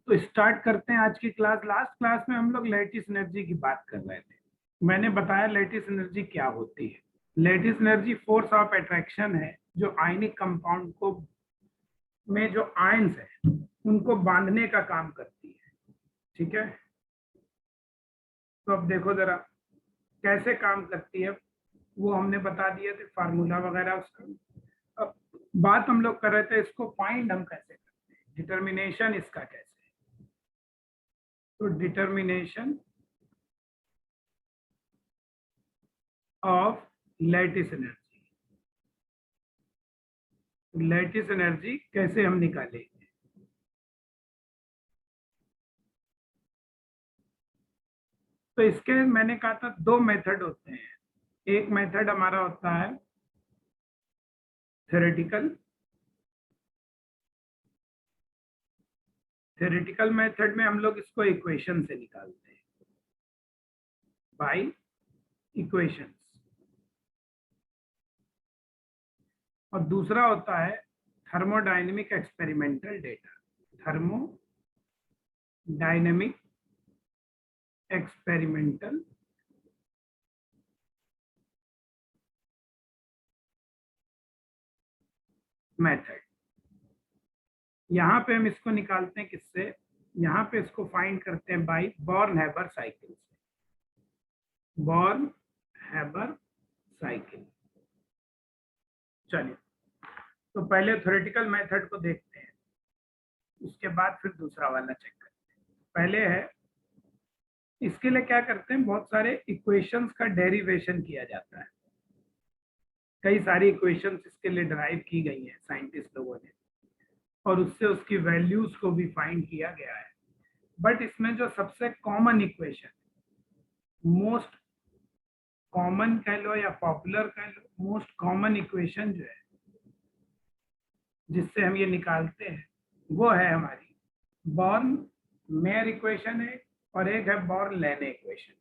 तो स्टार्ट करते हैं आज की क्लास। लास्ट क्लास में हम लोग लैटिस एनर्जी की बात कर रहे थे। मैंने बताया लैटिस एनर्जी क्या होती है। Lattice energy force of attraction है जो आयनिक कंपाउंड को में जो आयंस है उनको बांधने का काम करती है। ठीक है, तो अब देखो जरा कैसे काम करती है, वो हमने बता दिए थे फार्मूला वगैरह उसका। अब बात हम लोग कर रहे थे इसको फाइंड हम कैसे करते हैं, डिटर्मिनेशन इसका कैसे। तो determination of lattice energy, lattice energy कैसे हम निकालेंगे। तो इसके मैंने कहा था दो मेथड होते हैं। एक मेथड हमारा होता है थ्योरेटिकल। थ्योरेटिकल मेथड में हम लोग इसको इक्वेशन से निकालते हैं, बाय इक्वेशंस। और दूसरा होता है thermodynamic experimental data. Thermodynamic experimental method. यहाँ पे हम इसको निकालते हैं किससे, यहाँ पे इसको फाइंड करते हैं बाय बॉर्न-हैबर साइकिल से। Born-Haber cycle. चलिए, तो पहले थ्योरेटिकल मेथड को देखते हैं, उसके बाद फिर दूसरा वाला चेक करते हैं। पहले है, इसके लिए क्या करते हैं, बहुत सारे इक्वेशंस का डेरिवेशन किया जाता है। कई सारी इक्वेशंस इसके लिए ड्राइव की गई हैं साइंटिस्ट लोगों ने, और उससे उसकी वैल्यूज को भी फाइंड किया गया है। बट इसमें जो सबसे कॉमन इक्वेशन, मोस्ट कॉमन कह लो या पॉपुलर कह लो, मोस्ट कॉमन इक्वेशन जो है जिससे हम ये निकालते हैं वो है हमारी बॉर्न मेयर इक्वेशन है, और एक है बॉर्न लेने इक्वेशन।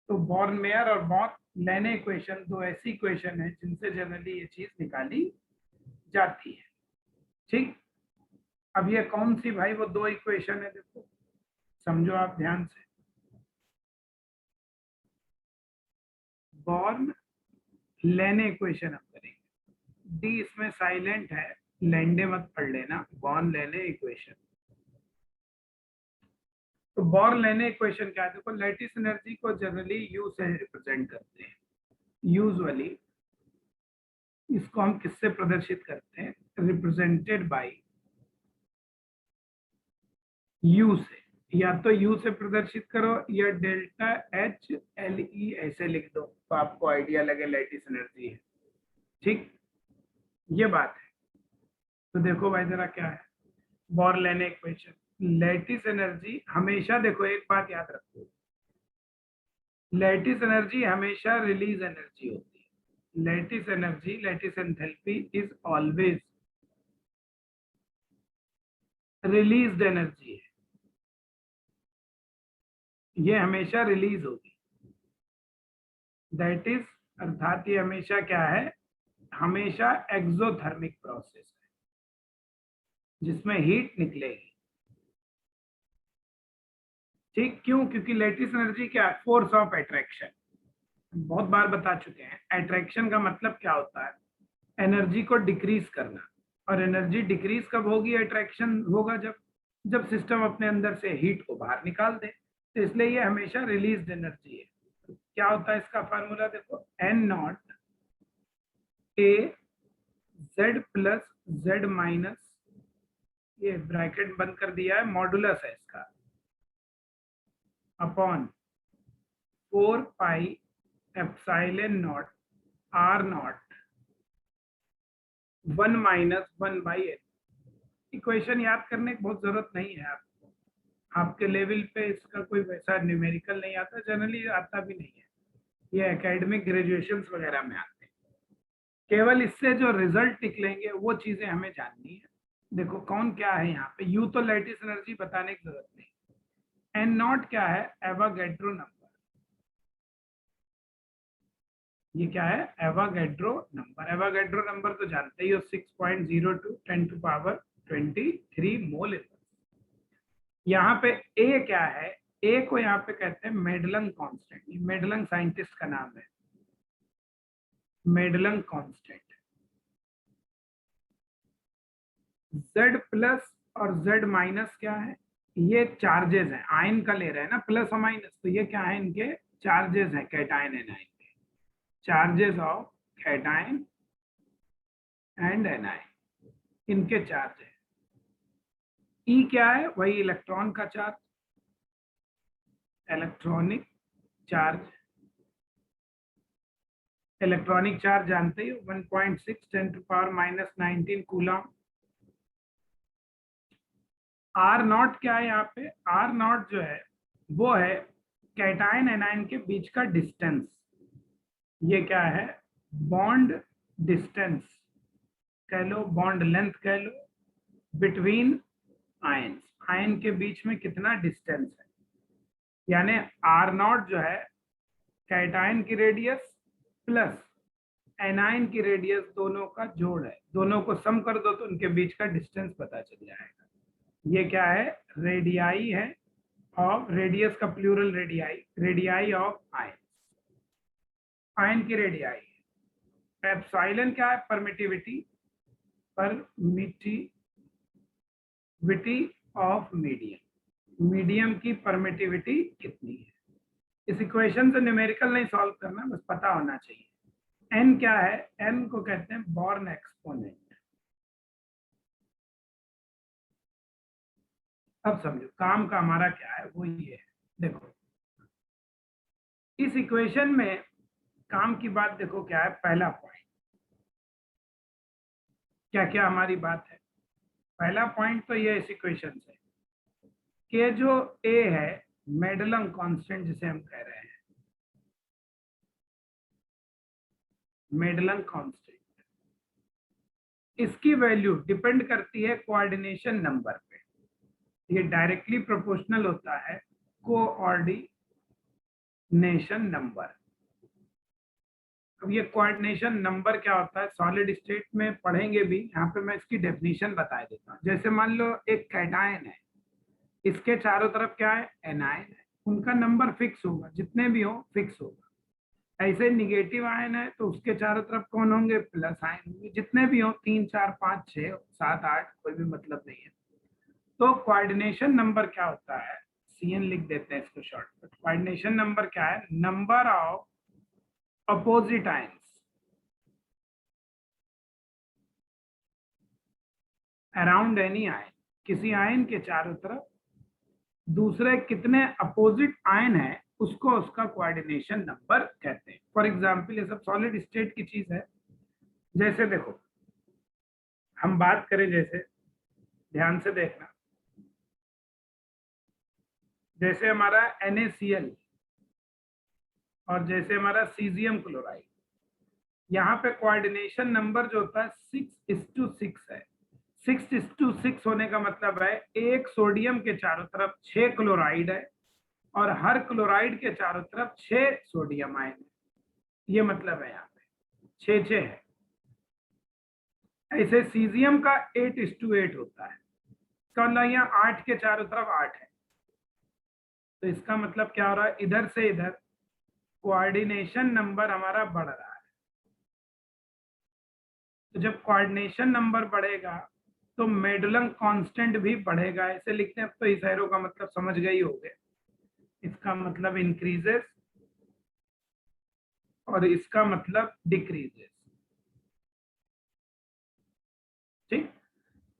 तो बॉर्न मेयर और बॉर्न लेने इक्वेशन दो ऐसी इक्वेशन है जिनसे जनरली ये चीज निकाली जाती है। ठीक, अब ये कौन सी भाई वो दो इक्वेशन है, देखो समझो आप ध्यान से। बॉर्न लेने इक्वेशन हम करेंगे, डी इसमें साइलेंट है, लेंडे मत पढ़ लेना, बॉर्न लेने इक्वेशन। तो बॉर्न लेने इक्वेशन क्या है, देखो लैटिस एनर्जी को जनरली यू से रिप्रेजेंट करते हैं। यूजुअली इसको हम किससे प्रदर्शित करते हैं, रिप्रेजेंटेड बाय यू से। या तो यू से प्रदर्शित करो या डेल्टा एच एल ई ऐसे लिख दो तो आपको आइडिया लगे लैटिस एनर्जी है। ठीक, ये बात है। तो देखो भाई जरा क्या है बॉर्न लेने इक्वेशन। लैटिस एनर्जी हमेशा, देखो एक बात याद रखो, लैटिस एनर्जी हमेशा रिलीज एनर्जी होती है। Lattice energy, lattice enthalpy is always released energy है, ये हमेशा रिलीज होगी। दैट इज, अर्थात ये हमेशा क्या है, हमेशा एक्सोथर्मिक प्रोसेस है जिसमें हीट निकलेगी। ठीक, क्यों, क्योंकि लैटिस एनर्जी क्या है, फोर्स ऑफ अट्रैक्शन। बहुत बार बता चुके हैं अट्रैक्शन का मतलब क्या होता है, एनर्जी को डिक्रीज करना। और एनर्जी डिक्रीज कब होगी, अट्रैक्शन होगा जब जब सिस्टम अपने अंदर से हीट को बाहर निकाल दे। तो इसलिए ये हमेशा रिलीज्ड एनर्जी है। तो क्या होता है इसका फार्मूला, देखो n naught a z plus z minus, ये ब्रैकेट बंद कर दिया है, मॉडुलस है इसका, upon 4 pi epsilon naught r naught 1 minus 1 by l. Equation याद करने की बहुत जरूरत नहीं है आपको, आपके लेवल पे इसका कोई वैसा न्यूमेरिकल नहीं आता, जनरली आता भी नहीं है, ये एकेडमिक ग्रेजुएशन वगैरह में आते हैं। केवल इससे जो रिजल्ट निकलेंगे वो चीजें हमें जाननी है। देखो कौन क्या है यहाँ पे, यू तो लैटिस एनर्जी बताने की जरूरत नहीं। एन नॉट क्या है, एवोगैड्रो नंबर। ये क्या है, एवोगैड्रो नंबर। एवोगैड्रो नंबर तो जानते ही हो, 6.02 10 टू पावर 23 मोल इनवर्स। यहाँ पे ए क्या है, ए को यहाँ पे कहते हैं मेडलन कांस्टेंट। मेडलन साइंटिस्ट का नाम है, मेडलन कांस्टेंट। Z प्लस और Z माइनस क्या है, ये चार्जेस हैं, आयन का ले रहे हैं ना प्लस और माइनस, तो ये क्या है, इनके चार्जेस हैं, कैटायन एनायन के charges of cation and anion, इनके चार्ज है। ई क्या है, वही इलेक्ट्रॉन का charge, electronic charge. Electronic charge जानते ही 1.6 10⁻⁻19 कूलम। आर नॉट क्या है यहाँ पे, आर नॉट जो है वो है कैटायन एनायन के बीच का डिस्टेंस। ये क्या है, बॉन्ड डिस्टेंस कह लो, बॉन्ड लेंथ कह लो, बिटवीन आयंस, आयन के बीच में कितना डिस्टेंस है। यानी आर नॉट जो है कैटायन की रेडियस प्लस एनायन की रेडियस, दोनों का जोड़ है, दोनों को सम कर दो तो उनके बीच का डिस्टेंस पता चल जाएगा। ये क्या है, रेडियाई है, ऑफ रेडियस का plural radii, radii of ion, ion की रेडियाई। एप्सिलॉन क्या है, permittivity, permittivity of medium, medium की परमिटिविटी कितनी है। इस इक्वेशन से न्यूमेरिकल नहीं सॉल्व करना, बस पता होना चाहिए। एन क्या है, एन को कहते हैं बॉर्न एक्सपोनेंट। अब समझो काम का हमारा क्या है, वो ये है। देखो इस इक्वेशन में काम की बात देखो क्या है, पहला पॉइंट क्या क्या हमारी बात है। पहला पॉइंट तो ये इस इक्वेशन से कि जो ए है मेडलन कांस्टेंट जिसे हम कह रहे हैं, मेडलन कांस्टेंट, इसकी वैल्यू डिपेंड करती है कोऑर्डिनेशन नंबर पे। ये डायरेक्टली प्रोपोर्शनल होता है कोऑर्डिनेशन नंबर। अब ये कोऑर्डिनेशन नंबर क्या होता है, सॉलिड स्टेट में पढ़ेंगे भी, यहाँ पे मैं इसकी डेफिनेशन बता देता हूँ। जैसे मान लो एक कैटायन है, इसके चारों तरफ क्या है, एनायन है, उनका नंबर फिक्स होगा, जितने भी हो फिक्स होगा। ऐसे निगेटिव आयन है तो उसके चारों तरफ कौन होंगे, प्लस आयन होंगे, जितने भी हो 3 4 5 6 7 8, कोई भी मतलब नहीं है। तो कोऑर्डिनेशन नंबर क्या होता है, CN लिख देते हैं इसको शॉर्टकट। कोऑर्डिनेशन नंबर क्या है, number of opposite ions around any ion, किसी आयन के चारों तरफ दूसरे कितने अपोजिट आयन है उसको उसका कोऑर्डिनेशन नंबर कहते हैं। फॉर एग्जांपल ये सब सॉलिड स्टेट की चीज है। जैसे देखो हम बात करें, जैसे ध्यान से देखना, जैसे हमारा NaCl और जैसे हमारा सीजियम क्लोराइड, यहाँ पे कोऑर्डिनेशन नंबर जो होता है 6:6 है। 6:6 होने का मतलब है एक सोडियम के चारों तरफ 6 क्लोराइड है और हर क्लोराइड के चारों तरफ 6 सोडियम आयन है। ये मतलब है यहाँ पे 6 6 है। ऐसे सीजियम का 8:8 होता है, इसका मतलब यहाँ 8 के चारों तरफ 8 है। तो इसका मतलब क्या हो रहा है, इधर से इधर कोऑर्डिनेशन नंबर हमारा बढ़ रहा है। तो जब कोऑर्डिनेशन नंबर बढ़ेगा तो मेडलन कांस्टेंट भी बढ़ेगा। ऐसे लिखते हैं, अब तो इस एरो का मतलब समझ गए ही होंगे। इसका मतलब इंक्रीजेस और इसका मतलब डिक्रीजेस, ठीक।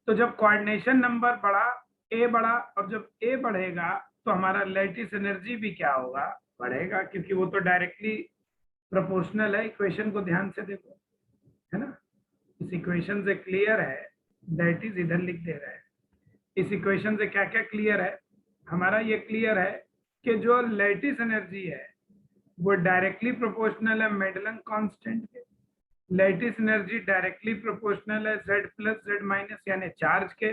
तो जब कोऑर्डिनेशन नंबर बढ़ा, ए बढ़ा, और जब ए बढ़ेगा तो हमारा लैटिस एनर्जी भी क्या होगा, बढ़ेगा, क्योंकि वो तो डायरेक्टली प्रोपोर्शनल है। इक्वेशन को ध्यान से देखो, है ना, इस इक्वेशन से क्लियर है, दैट इज इधर लिख दे रहे हैं। इस इक्वेशन से क्या क्या क्लियर है, हमारा ये क्लियर है कि जो लैटिस एनर्जी है वो डायरेक्टली प्रोपोर्शनल है मेडलन कांस्टेंट के। लैटिस एनर्जी डायरेक्टली प्रोपोर्शनल है Z प्लस Z माइनस यानी चार्ज के,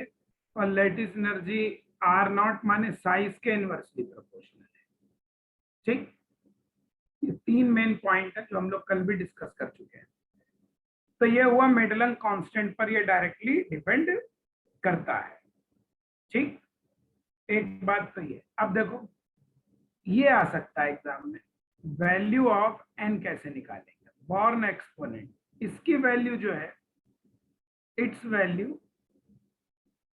और लैटिस एनर्जी R नॉट माने साइज के इनवर्सली प्रोपोर्शनल है, ठीक। ये 3 मेन पॉइंट है जो हम लोग कल भी डिस्कस कर चुके हैं। तो ये हुआ मेडलन कांस्टेंट पर ये डायरेक्टली डिपेंड करता है, ठीक। एक बात तो ये, अब देखो ये आ सकता है एग्जाम में, वैल्यू ऑफ n कैसे निकालेंगे, बॉर्न एक्सपोनेंट, इसकी वैल्यू जो है, इट्स वैल्यू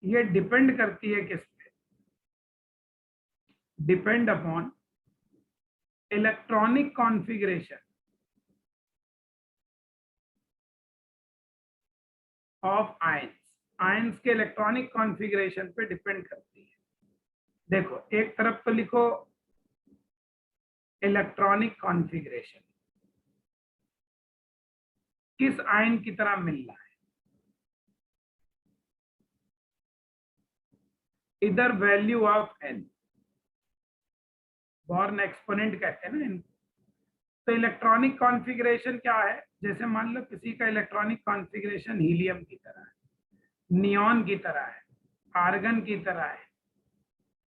ये डिपेंड करती है किस पे, depend upon electronic configuration of ions, ions के इलेक्ट्रॉनिक कॉन्फ़िगरेशन पे डिपेंड करती है। देखो एक तरफ तो लिखो इलेक्ट्रॉनिक कॉन्फ़िगरेशन, किस आयन की तरह मिल रहा है, इधर value of n, born exponent कहते हैं ना इनको। तो इलेक्ट्रॉनिक कॉन्फ़िगरेशन क्या है, जैसे मान लो किसी का इलेक्ट्रॉनिक कॉन्फ़िगरेशन हीलियम की तरह है, नियॉन की तरह है, आर्गन की तरह है,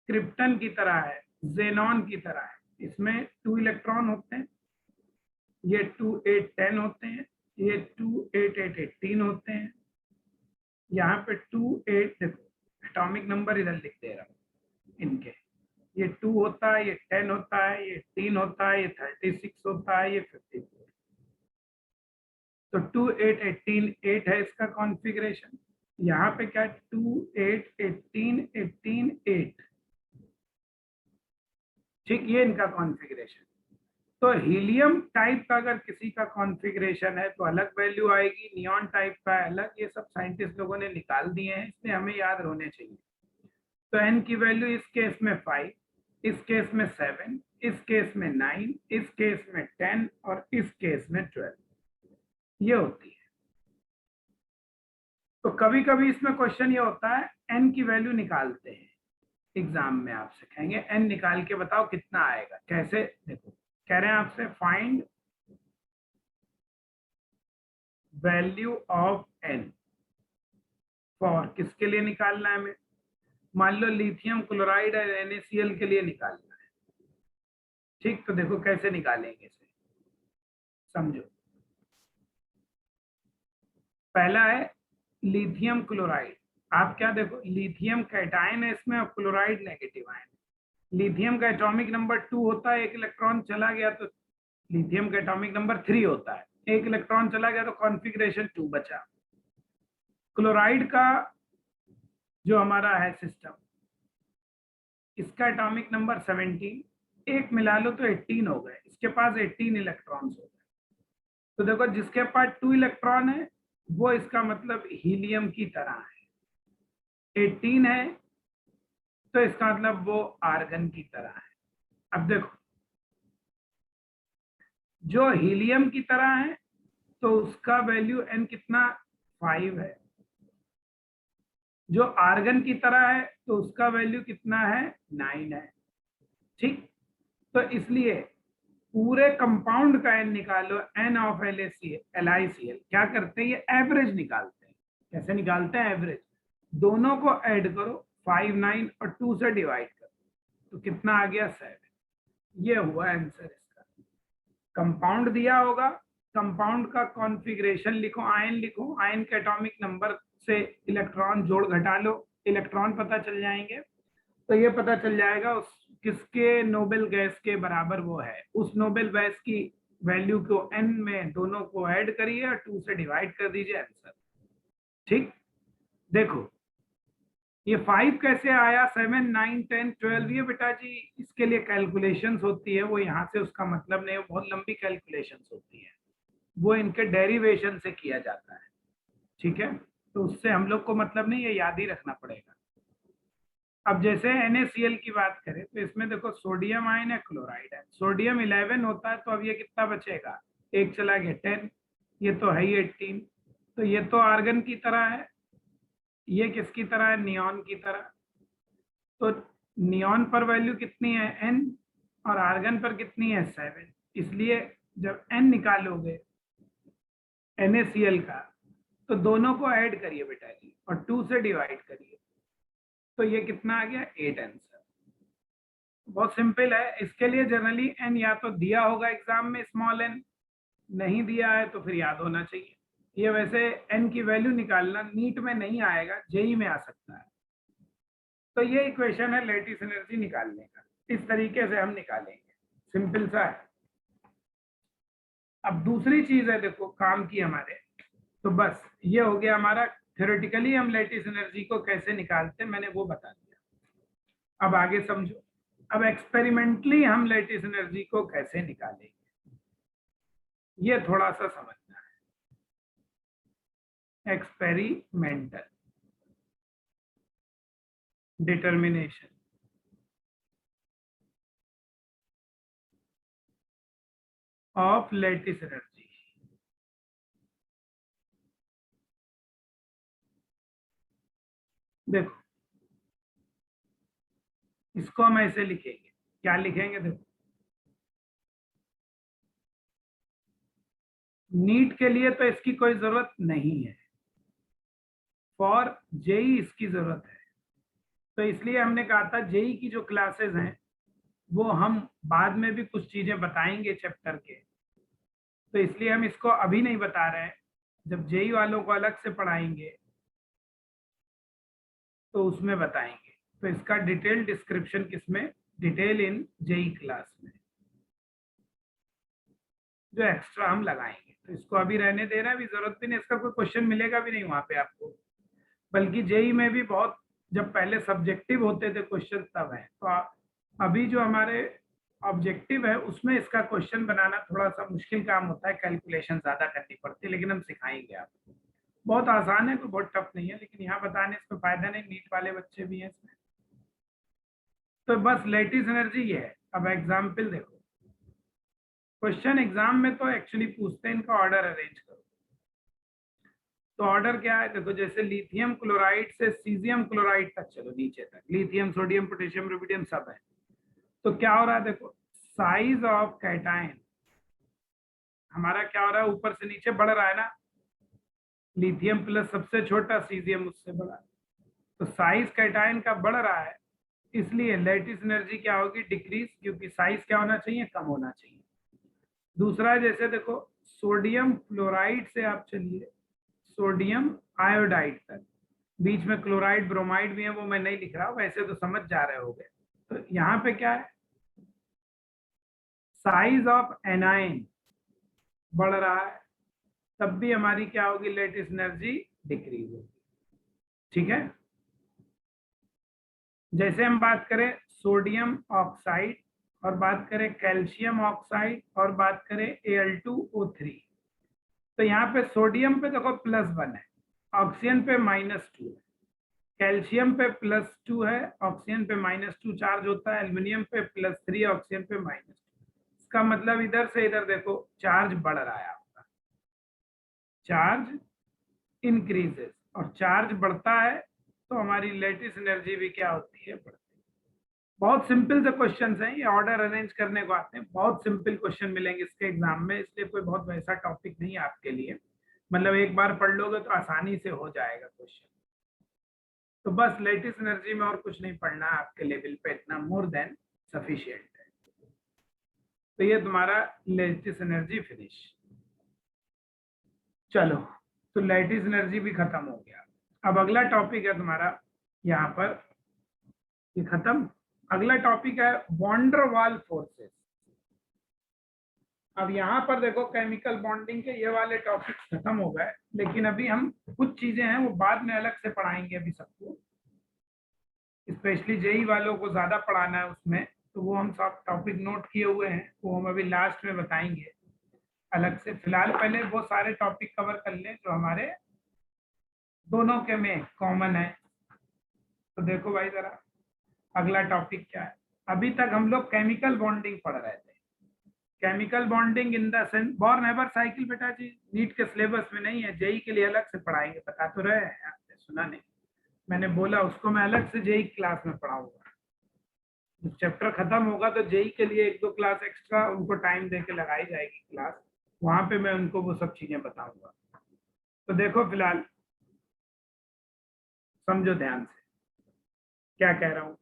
क्रिप्टन की तरह है, जेनॉन की तरह है, इसमें 2 इलेक्ट्रॉन होते हैं, ये 2 8 10 होते हैं, ये 2 8 8 18 होते हैं, यहाँ पे 2 8, देखो एटॉमिक नंबर इधर लिख दे रहा हूँ इनके, ये 2 होता है, ये 10 होता है, ये 3 होता है, ये 36 होता है, ये 54। तो 2 8 18 8 है इसका कॉन्फ़िगरेशन, यहाँ पे क्या 2 8 18 18 8, ठीक, ये इनका कॉन्फ़िगरेशन। तो हीलियम टाइप का अगर किसी का कॉन्फ़िगरेशन है तो अलग वैल्यू आएगी, नियॉन टाइप का अलग, ये सब साइंटिस्ट लोगों ने निकाल दिए हैं, इसलिए हमें याद होने चाहिए। तो n की वैल्यू इस केस में 5, इस केस में 7, इस केस में 9, इस केस में 10 और इस केस में 12, ये होती है। तो कभी कभी इसमें क्वेश्चन ये होता है n की वैल्यू निकालते हैं, एग्जाम में आपसे कहेंगे n निकाल के बताओ कितना आएगा, कैसे, देखो कह रहे हैं आपसे find value of n for, किसके लिए निकालना है हमें, मान लो लिथियम क्लोराइड और NaCl के लिए निकालना है, ठीक। तो देखो कैसे निकालेंगे इसे, समझो। पहला है लिथियम क्लोराइड, आप क्या देखो लिथियम कैटायन है इसमें और क्लोराइड नेगेटिव आयन, लिथियम का एटॉमिक नंबर 2 होता है, एक इलेक्ट्रॉन चला गया तो लिथियम का एटॉमिक नंबर 3 होता है, एक इलेक्ट्रॉन चला गया तो कॉन्फ़िगरेशन 2 बचा। क्लोराइड का जो हमारा है सिस्टम, इसका एटॉमिक नंबर 17, एक मिला लो तो 18 हो गए, इसके पास 18 इलेक्ट्रॉन्स हो गए। तो देखो जिसके पास 2 इलेक्ट्रॉन है वो इसका मतलब हीलियम की तरह है, 18 है तो इसका मतलब वो आर्गन की तरह है। अब देखो जो हीलियम की तरह है तो उसका वैल्यू n कितना 5 है, जो आर्गन की तरह है तो उसका वैल्यू कितना है 9 है, ठीक। तो इसलिए पूरे कंपाउंड का n निकालो, n ऑफ LiCl, क्या करते हैं ये एवरेज निकालते हैं, कैसे निकालते हैं एवरेज, दोनों को ऐड करो 5 9 और 2 से डिवाइड करो तो कितना आ गया 7, ये हुआ आंसर इसका। कंपाउंड दिया होगा, कंपाउंड का कॉन्फ़िगरेशन लिखो, आयन लिखो, आयन के एटॉमिक नंबर से इलेक्ट्रॉन जोड़ घटा लो, इलेक्ट्रॉन पता चल जाएंगे, तो ये पता चल जाएगा उस किसके नोबेल गैस के बराबर वो है, उस नोबेल गैस की वैल्यू को n में दोनों को ऐड करिए और 2 से डिवाइड कर दीजिए आंसर, ठीक। देखो ये 5 कैसे आया, 7 9 10 12, ये बेटा जी इसके लिए कैलकुलेशंस होती है, वो यहाँ से उसका मतलब नहीं, बहुत लंबी कैलकुलेशंस होती है, वो इनके डेरिवेशन से किया जाता है, ठीक है। तो उससे हम लोग को मतलब नहीं, ये याद ही रखना पड़ेगा। अब जैसे NaCl की बात करें तो इसमें देखो सोडियम आयन है, क्लोराइड है, सोडियम 11 होता है तो अब ये कितना बचेगा, एक चला गया 10, ये तो है ही 18, तो ये तो आर्गन की तरह है, ये किसकी तरह है, नियॉन की तरह। तो नियॉन पर वैल्यू कितनी है n और आर्गन पर कितनी है 7, इसलिए जब n निकालोगे NaCl का तो दोनों को ऐड करिए बेटा जी और 2 से डिवाइड करिए, तो ये कितना आ गया 8 आंसर। बहुत सिंपल है, इसके लिए जनरली n या तो दिया होगा एग्जाम में स्मॉल n, नहीं दिया है तो फिर याद होना चाहिए। ये वैसे n की वैल्यू निकालना नीट में नहीं आएगा, जेई में आ सकता है। तो ये इक्वेशन है लैटिस एनर्जी निकालने का, इस तरीके से हम निकालेंगे, सिंपल सा है। अब दूसरी चीज है, देखो काम की हमारे, तो बस ये हो गया हमारा, थ्योरेटिकली हम लैटिस एनर्जी को कैसे निकालते हैं मैंने वो बता दिया। अब आगे समझो, अब एक्सपेरिमेंटली हम लैटिस एनर्जी को कैसे निकालेंगे, ये थोड़ा सा समझना है। Experimental determination of lattice energy. देखो इसको हम ऐसे लिखेंगे, क्या लिखेंगे, देखो नीट के लिए तो इसकी कोई जरूरत नहीं है, फॉर जेई इसकी जरूरत है। तो इसलिए हमने कहा था जेई की जो क्लासेस हैं वो हम बाद में भी कुछ चीजें बताएंगे चैप्टर के, तो इसलिए हम इसको अभी नहीं बता रहे हैं। जब जेई वालों को अलग से पढ़ाएंगे तो उसमें बताएंगे। तो इसका डिटेल डिस्क्रिप्शन किसमें, डिटेल इन जेई क्लास में, जो एक्स्ट्रा हम लगाएंगे। तो इसको अभी रहने देना, अभी जरूरत भी नहीं, इसका कोई क्वेश्चन मिलेगा भी नहीं वहां पे आपको। बल्कि जेई में भी बहुत, जब पहले सब्जेक्टिव होते थे क्वेश्चन तब है, तो अभी जो हमारे ऑब्जेक्टिव है उसमें इसका क्वेश्चन बनाना थोड़ा सा मुश्किल काम होता है, कैलकुलेशन ज्यादा करनी पड़ती है, लेकिन हम सिखाएंगे आपको। बहुत आसान है, कोई बहुत टफ नहीं है, लेकिन यहाँ बताने से फायदा नहीं, नीट वाले बच्चे भी हैं इसमें। तो बस लैटिस एनर्जी ये है। अब एग्जाम्पल देखो, क्वेश्चन एग्जाम में तो एक्चुअली पूछते हैं इनका ऑर्डर अरेंज करो। तो ऑर्डर क्या है, देखो जैसे लिथियम क्लोराइड से सीजियम क्लोराइड तक, चलो नीचे तक लिथियम सोडियम पोटेशियम रुबिडियम सब है। तो क्या हो रहा है, देखो साइज ऑफ कैटायन हमारा क्या हो रहा है, ऊपर से नीचे बढ़ रहा है ना, लिथियम प्लस सबसे छोटा, सीजियम उससे बड़ा। तो साइज कैटायन का बढ़ रहा है, इसलिए लैटिस एनर्जी क्या होगी, डिक्रीज, क्योंकि साइज क्या होना चाहिए, कम होना चाहिए। दूसरा जैसे देखो सोडियम फ्लोराइड से आप चलिए सोडियम आयोडाइड तक, बीच में क्लोराइड ब्रोमाइड भी है, वो मैं नहीं लिख रहा, वैसे तो समझ जा रहे होगे। तो यहाँ पे क्या है, साइज ऑफ एनाइन बढ़ रहा है, तब भी हमारी क्या होगी, लैटिस एनर्जी डिक्रीज होगी। ठीक है, जैसे हम बात करें सोडियम ऑक्साइड और बात करें कैल्शियम ऑक्साइड और बात करें Al2O3, तो यहाँ पे सोडियम पे देखो +1 है, ऑक्सीजन पे -2 है, कैल्शियम पे +2 है, ऑक्सीजन पे -2 चार्ज होता है, एल्युमिनियम पे +3, ऑक्सीजन पे -2। इसका मतलब इधर से इधर देखो चार्ज बढ़ रहा है आपका, चार्ज इंक्रीजेस, और चार्ज बढ़ता है तो हमारी लैटिस एनर्जी भी क्या होती है, बढ़ती है। बहुत सिंपल से क्वेश्चन हैं ये, ऑर्डर अरेंज करने को आते हैं, बहुत सिंपल क्वेश्चन मिलेंगे इसके एग्जाम में, इसलिए कोई बहुत वैसा टॉपिक नहीं है आपके लिए, मतलब एक बार पढ़ लोगे तो आसानी से हो जाएगा क्वेश्चन। तो बस लैटिस एनर्जी में और कुछ नहीं पढ़ना है आपके लेवल पे, इतना मोर देन सफिशिएंट है। तो ये तुम्हारा लैटिस एनर्जी फिनिश। चलो, तो लैटिस एनर्जी भी खत्म हो गया। अब अगला टॉपिक है तुम्हारा यहाँ पर, ये खत्म। अगला टॉपिक है वॉन्डर वाल फोर्सेस। अब यहाँ पर देखो केमिकल बॉन्डिंग के ये वाले टॉपिक खत्म हो गए, लेकिन अभी हम कुछ चीजें हैं वो बाद में अलग से पढ़ाएंगे अभी सबको, स्पेशली जेई वालों को ज्यादा पढ़ाना है उसमें, तो वो हम सब टॉपिक नोट किए हुए हैं, वो हम अभी लास्ट में बताएंगे अलग से। फिलहाल पहले वो सारे टॉपिक कवर कर लें जो हमारे दोनों के में कॉमन है। तो देखो भाई जरा अगला टॉपिक क्या है, अभी तक हम लोग केमिकल बॉन्डिंग पढ़ रहे थे। Chemical bonding in the sense, born Haber cycle बेटा जी नीट के सिलेबस में नहीं है, जेई के लिए अलग से पढ़ाएंगे, बता तो रहे हैं, आपने सुना नहीं, मैंने बोला उसको मैं अलग से जेई क्लास में पढ़ाऊंगा। जब चैप्टर खत्म होगा तो जेई के लिए 1-2 क्लास एक्स्ट्रा उनको टाइम दे के लगाई जाएगी क्लास, वहां पे मैं उनको वो सब चीजें बताऊंगा। तो देखो फिलहाल समझो ध्यान से क्या कह रहा हूँ।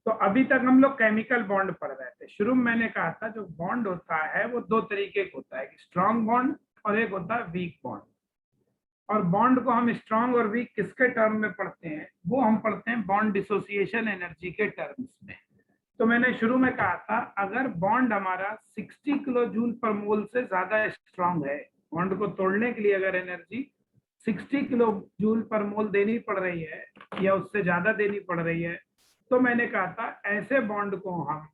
तो अभी तक हम लोग केमिकल बॉन्ड पढ़ रहे थे। शुरू में मैंने कहा था जो बॉन्ड होता है वो 2 तरीके का होता है, एक स्ट्रॉन्ग बॉन्ड और एक होता है वीक बॉन्ड। और बॉन्ड को हम स्ट्रांग और वीक किसके टर्म में पढ़ते हैं, वो हम पढ़ते हैं बॉन्ड डिसोसिएशन एनर्जी के टर्म्स में। तो मैंने शुरू में कहा था अगर बॉन्ड हमारा 60 किलो जूल पर मोल से ज्यादा स्ट्रांग है, बॉन्ड को तोड़ने के लिए अगर एनर्जी 60 किलो जूल पर मोल देनी पड़ रही है या उससे ज्यादा देनी पड़ रही है, तो मैंने कहा था ऐसे बॉन्ड को हम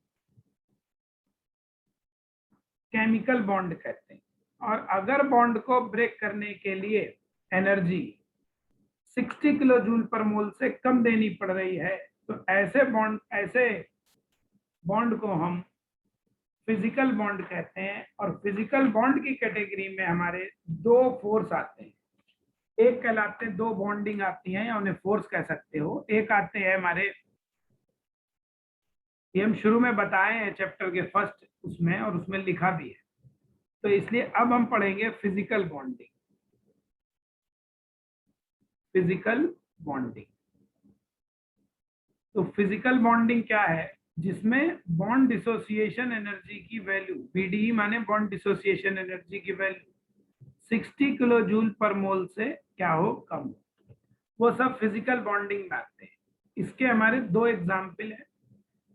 केमिकल बॉन्ड कहते हैं। और अगर बॉन्ड को ब्रेक करने के लिए एनर्जी 60 किलो जूल पर मोल से कम देनी पड़ रही है, तो ऐसे बॉन्ड को हम फिजिकल बॉन्ड कहते हैं। और फिजिकल बॉन्ड की कैटेगरी में हमारे दो फोर्स आते हैं, एक कहलाते हैं, दो बॉन्डिंग आती हैं या उन्हें फोर्स कह सकते हो। एक आते हैं हमारे, ये हम शुरू में बताए हैं चैप्टर के फर्स्ट उसमें, और उसमें लिखा भी है, तो इसलिए अब हम पढ़ेंगे फिजिकल बॉन्डिंग। फिजिकल बॉन्डिंग, तो फिजिकल बॉन्डिंग क्या है, जिसमें बॉन्ड डिसोसिएशन एनर्जी की वैल्यू, बीडीई माने बॉन्ड डिसोसिएशन एनर्जी की वैल्यू 60 किलो जूल पर मोल से क्या हो, कम हो, वो सब फिजिकल बॉन्डिंग में आते हैं। इसके हमारे दो एग्जाम्पल हैं,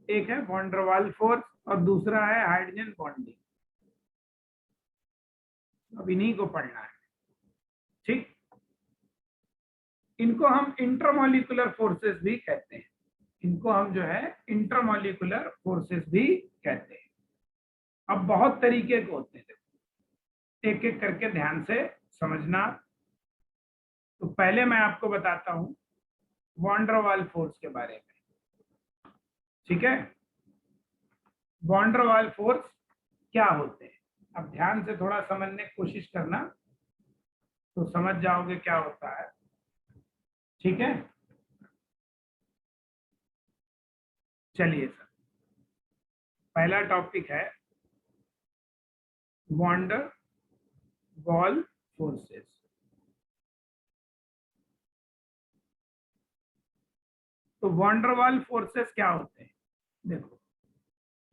एक है वॉन डेर वाल्स फोर्स और दूसरा है हाइड्रोजन बॉन्डिंग। अब इन्हीं को पढ़ना है, ठीक। इनको हम इंटरमॉलिक्यूलर फोर्सेस भी कहते हैं, इनको हम जो है इंटरमॉलिक्यूलर फोर्सेस भी कहते हैं। अब बहुत तरीके के होते हैं, एक एक करके ध्यान से समझना। तो पहले मैं आपको बताता हूं वॉन डेर वाल्स फोर्स के बारे में, ठीक है। वॉन डेर वाल्स फोर्स क्या होते हैं, अब ध्यान से थोड़ा समझने की कोशिश करना तो समझ जाओगे क्या होता है, ठीक है। चलिए सर, पहला टॉपिक है वॉन डेर वाल्स फोर्सेस। तो वॉन डेर वाल्स फोर्सेस क्या होते हैं, देखो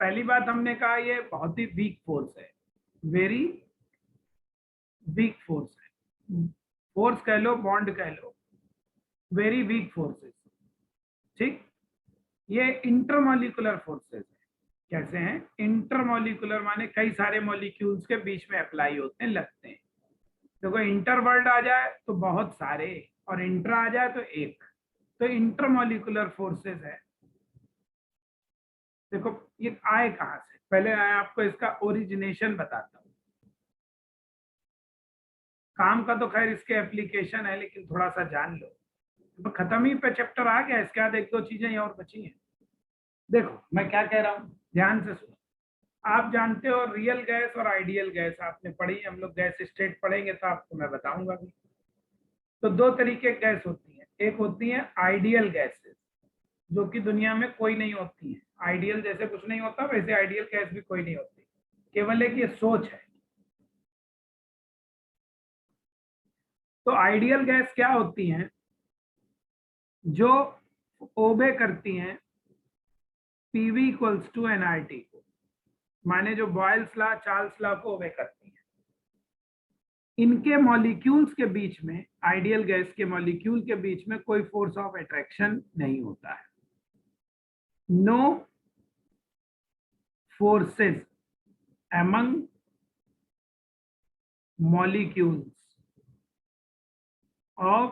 पहली बात हमने कहा ये बहुत ही वीक फोर्स है, वेरी वीक फोर्स है, फोर्स कह लो बॉन्ड कह लो, वेरी वीक फोर्सेस, ठीक। ये इंटरमॉलिक्यूलर फोर्सेस है। कैसे हैं, इंटरमॉलिक्यूलर माने कई सारे मॉलिक्यूल्स के बीच में अप्लाई होते हैं, लगते हैं। देखो इंटर वर्ड आ जाए तो बहुत सारे, और इंट्रा आ जाए तो एक, तो इंटरमॉलिक्यूलर फोर्सेस है। देखो ये आए कहां से, पहले मैं आपको इसका ओरिजिनेशन बताता हूं। काम का तो खैर इसके एप्लीकेशन है, लेकिन थोड़ा सा जान लो, तो खत्म ही पे चैप्टर आ गया, इसके बाद एक दो चीजें और बची हैं। देखो मैं क्या कह रहा हूं, ध्यान से सुनो। आप जानते हो रियल गैस और आइडियल गैस आपने पढ़ी, हम लोग गैस स्टेट पढ़ेंगे तो आपको मैं बताऊंगा भी। तो दो तरीके की गैस होती है, एक होती है आइडियल गैसेस, जो कि दुनिया में कोई नहीं होती है। आइडियल जैसे कुछ नहीं होता, वैसे आइडियल गैस भी कोई नहीं होती, केवल एक ये सोच है। तो आइडियल गैस क्या होती हैं, जो ओबे करती हैं पीवी इक्वल्स टू एनआरटी को, माने जो बॉयल्स लॉ चार्ल्स लॉ को ओबे करती हैं। इनके मॉलिक्यूल्स के बीच में, आइडियल गैस के मॉलिक्यूल के बीच में कोई फोर्स ऑफ अट्रैक्शन नहीं होता है। No forces among molecules of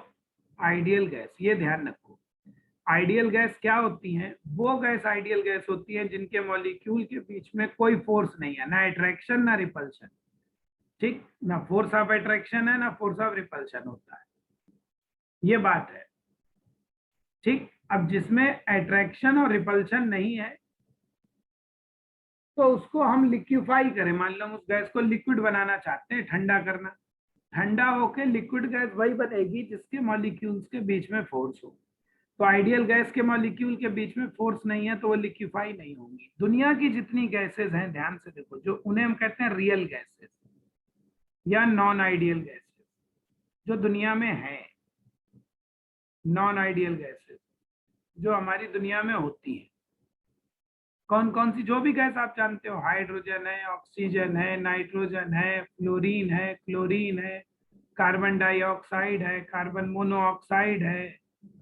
ideal gas, ये ध्यान रखो। आइडियल गैस क्या होती हैं, वो गैस आइडियल गैस होती है जिनके मॉलिक्यूल के बीच में कोई फोर्स नहीं है, ना अट्रैक्शन ना रिपल्शन, ठीक। ना फोर्स ऑफ अट्रैक्शन है ना फोर्स ऑफ रिपल्शन होता है, ये बात है, ठीक। अब जिसमें अट्रैक्शन और रिपल्शन नहीं है, तो उसको हम लिक्विफाई करें, मान लो हम उस गैस को लिक्विड बनाना चाहते हैं, ठंडा करना, ठंडा होके लिक्विड गैस वही बनेगी जिसके मॉलिक्यूल्स के बीच में फोर्स हो। तो आइडियल गैस के मॉलिक्यूल के बीच में फोर्स नहीं है, तो वो लिक्विफाई नहीं होंगी। दुनिया की जितनी गैसेस हैं, ध्यान से देखो, जो उन्हें हम कहते हैं रियल गैसेस या नॉन आइडियल गैसेस, जो दुनिया में है, नॉन आइडियल गैसेस जो हमारी दुनिया में होती है, कौन कौन सी, जो भी गैस आप जानते हो, हाइड्रोजन है, ऑक्सीजन है, नाइट्रोजन है, फ्लोरीन है, क्लोरीन है, कार्बन डाइऑक्साइड है, कार्बन मोनोऑक्साइड है,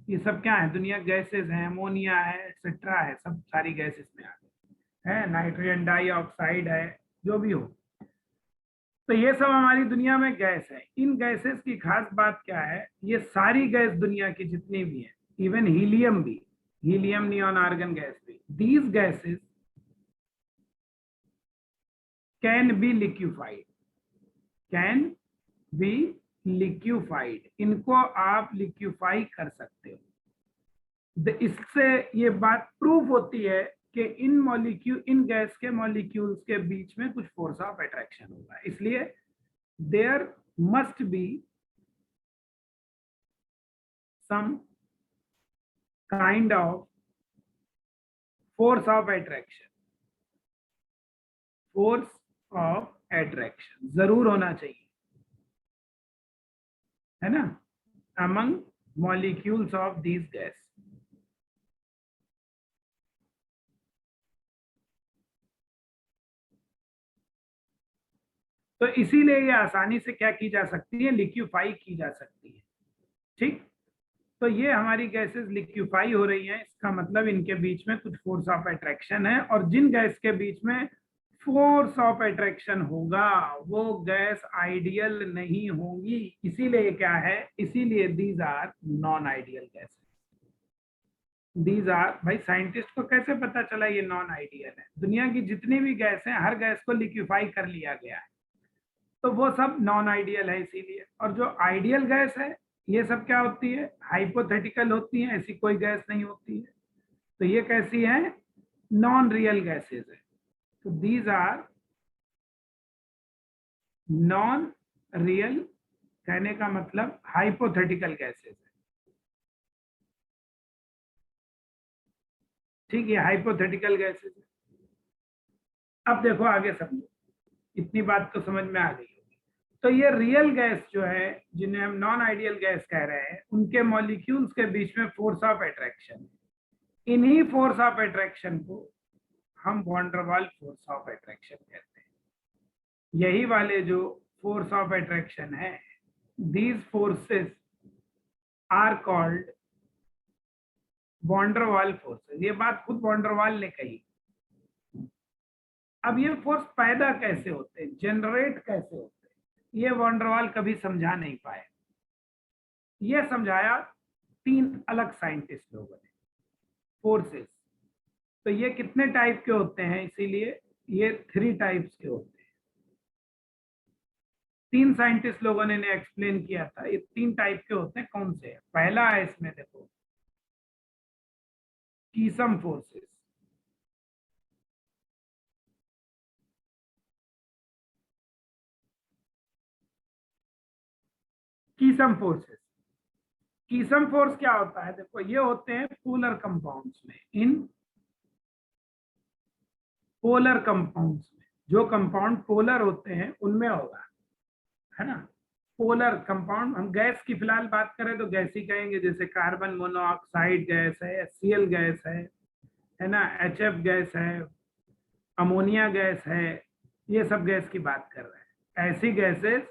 ये सब क्या है, दुनिया गैसेस हैं, अमोनिया है, एक्सेट्रा है, सब सारी गैसेस में आ गए है, नाइट्रोजन डाइऑक्साइड है, जो भी हो। तो ये सब हमारी दुनिया में गैस है। इन गैसेस की खास बात क्या है, ये सारी गैस दुनिया की जितनी भी है, इवन हीलियम भी, हीलियम नियॉन आर्गन गैस भी, these gases can be liquefied, can be liquefied, इनको आप लिक्विफाई कर सकते हो। इससे ये बात प्रूफ होती है कि इन मॉलिक्यूल, इन गैस के मॉलिक्यूल्स के बीच में कुछ फोर्स ऑफ अट्रैक्शन होगा, इसलिए there must be some kind of force of attraction, force of attraction जरूर होना चाहिए, है ना, among molecules of these gas। तो इसीलिए ये आसानी से क्या की जा सकती है, लिक्विफाई की जा सकती है। ठीक, तो ये हमारी गैसेस लिक्विफाई हो रही हैं, इसका मतलब इनके बीच में कुछ फोर्स ऑफ अट्रैक्शन है, और जिन गैस के बीच में फोर्स ऑफ अट्रैक्शन होगा वो गैस आइडियल नहीं होगी, इसीलिए क्या है, इसीलिए these are non ideal gases. These are, भाई साइंटिस्ट को कैसे पता चला ये नॉन आइडियल है, दुनिया की जितनी भी गैस है हर गैस को लिक्विफाई कर लिया गया है, तो वो सब नॉन आइडियल है इसीलिए। और जो आइडियल गैस है ये सब क्या होती है, हाइपोथेटिकल होती है, ऐसी कोई गैस नहीं होती है। तो ये कैसी है, नॉन रियल गैसेस है। तो दीज आर नॉन रियल, कहने का मतलब हाइपोथेटिकल गैसेस है। ठीक है, हाइपोथेटिकल गैसेस है। अब देखो आगे समझो, इतनी बात तो समझ में आ गई होगी। तो ये रियल गैस जो है, जिन्हें हम नॉन आइडियल गैस कह रहे हैं, उनके मॉलिक्यूल्स के बीच में फोर्स ऑफ अट्रैक्शन है। इन्हीं फोर्स ऑफ अट्रैक्शन को हम van der Waals force of attraction कहते हैं। यही वाले जो फोर्स ऑफ अट्रैक्शन है, these forces are called van der Waals forces. ये बात खुद वॉन डेर वाल्स ने कही। अब ये फोर्स पैदा कैसे होते हैं, जनरेट कैसे होते हैं, ये वॉन डेर वाल्स कभी समझा नहीं पाए। ये समझाया 3 अलग साइंटिस्ट लोगों ने, फोर्सेस। तो ये कितने टाइप के होते हैं, इसीलिए ये 3 टाइप्स के होते हैं। 3 साइंटिस्ट लोगों ने एक्सप्लेन किया था ये 3 टाइप के होते हैं, कौन से है। पहला है इसमें देखो, Keisam forces. Keisam forces, Keisam force क्या होता है, देखो ये होते हैं पोलर कंपाउंड्स में। इन पोलर कंपाउंड्स में, जो कंपाउंड पोलर होते हैं उनमें होगा, है ना। पोलर कंपाउंड, हम गैस की फिलहाल बात करें तो गैस ही कहेंगे, जैसे कार्बन मोनोऑक्साइड गैस है, HCl गैस है ना, HF गैस है, अमोनिया गैस है, ये सब गैस की बात कर रहे हैं। ऐसी गैसेस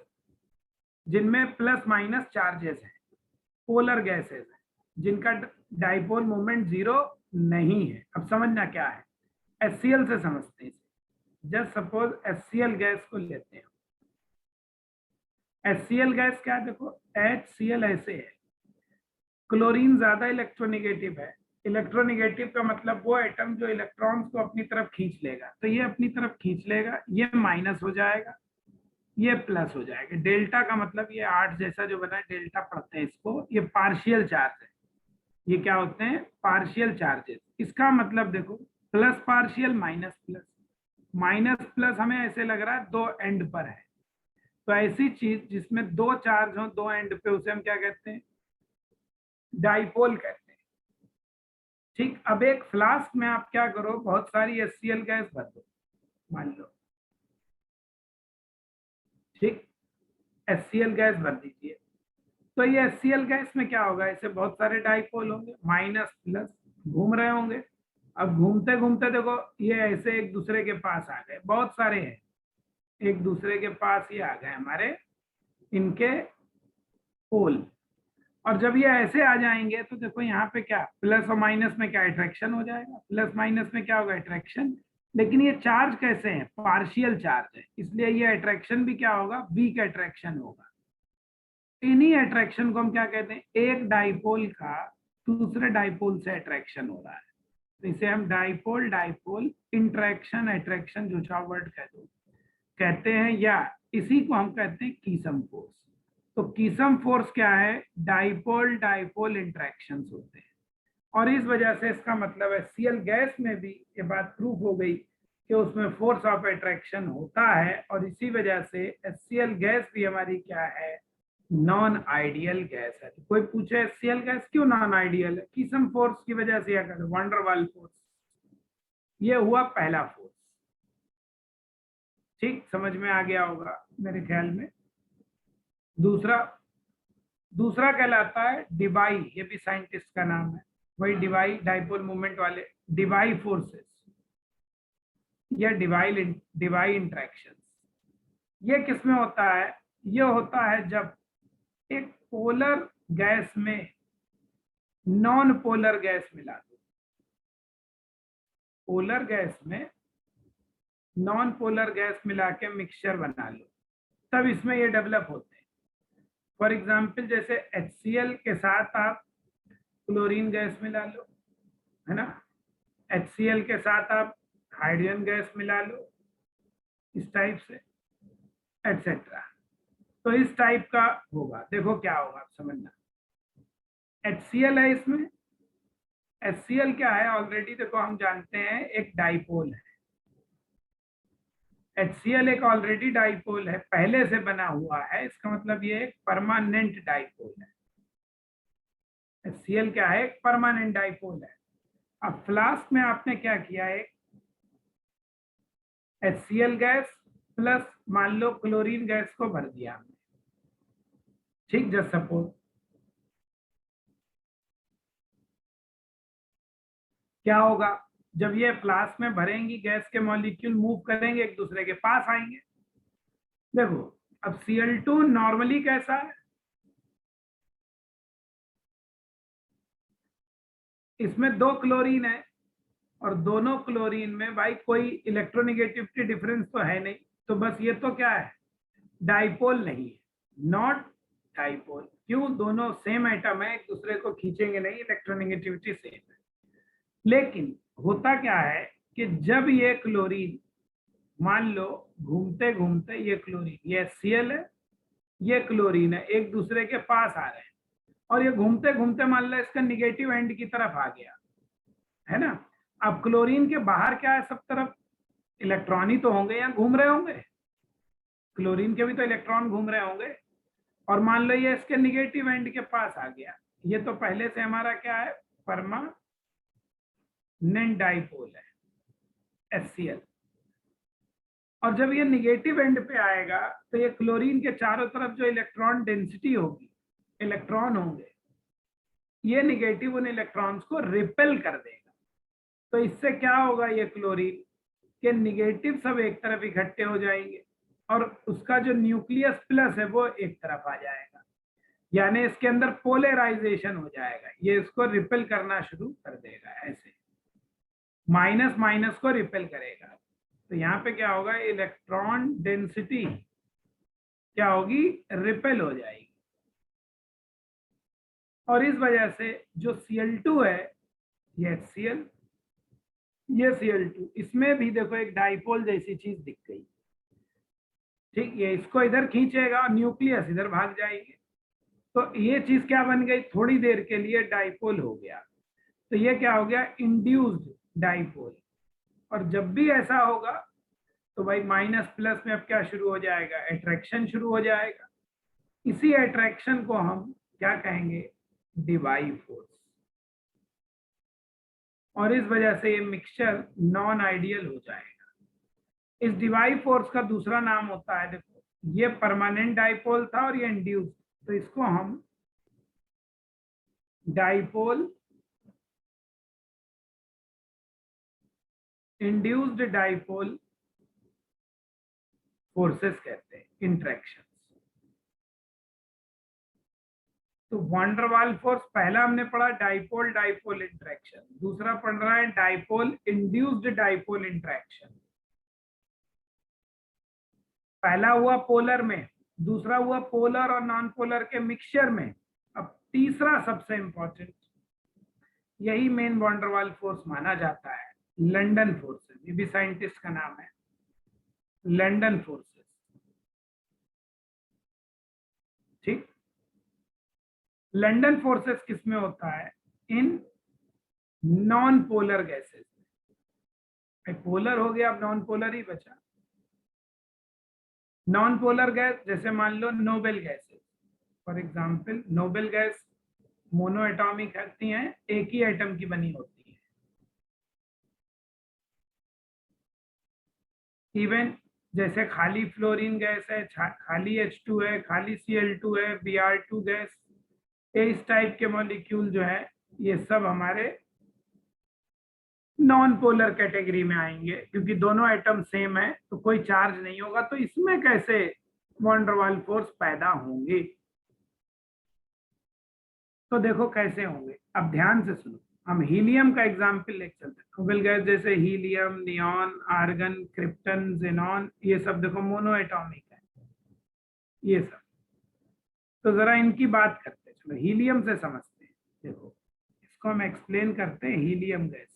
जिनमें प्लस माइनस चार्जेस हैं, पोलर गैसेस हैं, जिनका डाइपोल मोमेंट 0 नहीं है। अब समझना क्या है, HCl से समझते हैं। जस्ट सपोज HCl गैस को लेते हैं, HCl गैस क्या है, देखो HCl ऐसे है, क्लोरीन ज्यादा इलेक्ट्रोनिगेटिव है। इलेक्ट्रोनिगेटिव का मतलब वो एटम जो इलेक्ट्रॉन्स को अपनी तरफ खींच लेगा, तो ये अपनी तरफ खींच लेगा, ये माइनस हो जाएगा, ये प्लस हो जाएगा। डेल्टा का मतलब ये 8 जैसा जो बना है, डेल्टा पढ़ते हैं इसको, ये पार्शियल चार्ज है। ये क्या होते हैं, पार्शियल चार्जेस। इसका मतलब देखो, plus partial, minus plus. Minus plus हमें ऐसे लग रहा है 2 एंड पर है, तो ऐसी चीज जिसमें 2 चार्ज हो 2 एंड पे, उसे हम क्या कहते हैं, डाइपोल कहते हैं। ठीक, अब एक फ्लास्क में आप क्या करो, बहुत सारी HCl गैस भर दो, मान लो, ठीक, HCl गैस भर दीजिए। तो ये HCl गैस में क्या होगा, ऐसे बहुत सारे डाइपोल होंगे, माइनस प्लस घूम रहे होंगे। अब घूमते घूमते देखो ये ऐसे एक दूसरे के पास आ गए, बहुत सारे हैं, एक दूसरे के पास ही आ गए हमारे, इनके पोल। और जब ये ऐसे आ जाएंगे तो देखो यहाँ पे क्या प्लस और माइनस में क्या अट्रैक्शन हो जाएगा, प्लस माइनस में क्या होगा अट्रैक्शन। लेकिन ये चार्ज कैसे हैं, पार्शियल चार्ज है, इसलिए ये अट्रैक्शन भी क्या होगा, वीक अट्रैक्शन होगा। इन्हीं अट्रैक्शन को हम क्या कहते हैं, एक डाइपोल का दूसरे डाइपोल से अट्रैक्शन हो रहा है, तो इसे हम डाइपोल डाइपोल इंटरेक्शन अट्रैक्शन जो चाहो वर्ड कहते हैं, या इसी को हम कहते हैं कीसम फोर्स। तो कीसम फोर्स क्या है, डाइपोल डाइपोल इंटरेक्शंस होते हैं। और इस वजह से इसका मतलब है सीएल गैस में भी ये बात प्रूफ हो गई कि उसमें फोर्स ऑफ अट्रैक्शन होता है, और इसी वजह से HCl गैस भी हमारी क्या है, नॉन आइडियल गैस है। तो कोई पूछे HCl गैस क्यों नॉन आइडियल है, कीसम फोर्स की वजह से, या कहते वैन डर वाल्स फोर्स। ये हुआ पहला फोर्स। ठीक, समझ में आ गया होगा मेरे ख्याल में। दूसरा कहलाता है डिबाई, ये भी साइंटिस्ट का नाम है, वही डिबाई डाइपोल मूवमेंट वाले, डिबाई फोर्सेस या डिबाई इंटरेक्शंस। ये किसमें होता है, ये होता है जब एक पोलर गैस में नॉन पोलर गैस मिला दो। पोलर गैस में नॉन पोलर गैस मिला के मिक्सचर बना लो, तब इसमें ये डेवलप होते हैं। फॉर एग्जाम्पल जैसे HCl के साथ आप क्लोरीन गैस मिला लो, है ना, HCl के साथ आप हाइड्रोजन गैस मिला लो, इस टाइप से एटसेट्रा। तो इस टाइप का होगा, देखो क्या होगा आप समझना। HCl है इसमें, HCl क्या है ऑलरेडी, देखो हम जानते हैं एक डाइपोल है। HCl एक ऑलरेडी डाइपोल है, पहले से बना हुआ है, इसका मतलब ये एक परमानेंट डाइपोल है। HCl क्या है, एक परमानेंट डाइपोल है। अब फ्लास्क में आपने क्या किया, एक HCl गैस प्लस मान लो क्लोरीन गैस को भर दिया हमने, ठीक, जस्ट सपोज। क्या होगा, जब ये फ्लास्क में भरेंगी गैस के मॉलिक्यूल मूव करेंगे, एक दूसरे के पास आएंगे। देखो अब Cl2 नॉर्मली कैसा है, इसमें 2 क्लोरीन है, और दोनों क्लोरीन में भाई कोई इलेक्ट्रोनेगेटिविटी डिफरेंस तो है नहीं, तो बस ये तो क्या है, डाइपोल नहीं है, नॉट डाइपोल। क्यों, दोनों सेम एटम है, एक दूसरे को खींचेंगे नहीं, इलेक्ट्रोनेगेटिविटी सेम है। लेकिन होता क्या है कि जब ये क्लोरीन मान लो घूमते घूमते, ये क्लोरीन, ये HCl है, ये क्लोरीन है, एक दूसरे के पास आ रहे हैं, और ये घूमते घूमते मान लो इसका निगेटिव एंड की तरफ आ गया, है ना। अब क्लोरीन के बाहर क्या है, सब तरफ इलेक्ट्रॉन ही तो होंगे या घूम रहे होंगे, क्लोरीन के भी तो इलेक्ट्रॉन घूम रहे होंगे। और मान लो ये इसके निगेटिव एंड के पास आ गया, ये तो पहले से हमारा क्या है, परमानेंट डाइपोल है HCl। और जब ये निगेटिव एंड पे आएगा तो ये क्लोरीन के चारों तरफ जो इलेक्ट्रॉन डेंसिटी होगी, इलेक्ट्रॉन होंगे, ये निगेटिव उन इलेक्ट्रॉन्स को रिपेल कर देगा। तो इससे क्या होगा, ये क्लोरीन के निगेटिव सब एक तरफ इकट्ठे हो जाएंगे, और उसका जो न्यूक्लियस प्लस है वो एक तरफ आ जाएगा, यानी इसके अंदर पोलराइजेशन हो जाएगा, ये इसको रिपेल करना शुरू कर देगा, ऐसे माइनस माइनस को रिपेल करेगा। तो यहाँ पे क्या होगा, इलेक्ट्रॉन डेंसिटी क्या होगी, रिपेल हो जाएगी। और इस वजह से जो Cl2 है, ये HCl, ये Cl2, इसमें भी देखो एक डाइपोल जैसी चीज दिख गई, ठीक, ये इसको इधर खींचेगा और न्यूक्लियस इधर भाग जाएंगे, तो ये चीज क्या बन गई, थोड़ी देर के लिए डाइपोल हो गया। तो ये क्या हो गया, इंड्यूस्ड डाइपोल। और जब भी ऐसा होगा तो भाई माइनस प्लस में अब क्या शुरू हो जाएगा, अट्रैक्शन शुरू हो जाएगा। इसी अट्रैक्शन को हम क्या कहेंगे, डिबाई फोर्स। और इस वजह से ये मिक्सचर नॉन आइडियल हो जाएगा। इस डिबाई फोर्स का दूसरा नाम होता है, देखो ये परमानेंट डाइपोल था और ये इंड्यूस्ड, तो इसको हम डाइपोल इंड्यूस्ड डाइपोल फोर्सेस कहते हैं, इंटरेक्शंस। तो वॉन डर वाल फोर्स पहला हमने पढ़ा डाइपोल डाइपोल इंटरेक्शन, दूसरा पढ़ रहा है डाइपोल इंड्यूस्ड डाइपोल इंटरेक्शन। पहला हुआ पोलर में, दूसरा हुआ पोलर और नॉन पोलर के मिक्सचर में, अब तीसरा सबसे इंपॉर्टेंट, यही मेन वॉन डर वाल फोर्स माना जाता है, लंदन फोर्सेस। ये भी साइंटिस्ट का नाम है, लंदन फोर्सेस। ठीक, लंदन फोर्सेस किसमें होता है? इन नॉन पोलर गैसेस में। पोलर हो गया, अब नॉन पोलर ही बचा। नॉन पोलर गैस जैसे मान लो noble gases, for example noble gas mono atomic होती हैं, एक ही एटम की बनी होती है। इवन जैसे खाली फ्लोरीन गैस है, खाली H2 है, खाली Cl2 है, Br2 गैस, इस टाइप के मॉलिक्यूल जो है ये सब हमारे नॉन पोलर कैटेगरी में आएंगे, क्योंकि दोनों एटम सेम है तो कोई चार्ज नहीं होगा। तो इसमें कैसे वॉन डर वाल फोर्स पैदा होंगे? तो देखो कैसे होंगे, अब ध्यान से सुनो। हम हीलियम का एग्जाम्पल लेके चलते हैं। नोबेल गैस जैसे helium, neon, argon, krypton, xenon, ये सब देखो मोनो एटॉमिक है ये सब। तो जरा इनकी बात करते हैं, चलो हीलियम से समझते हैं। देखो इसको हम एक्सप्लेन करते हैं, हीलियम गैस।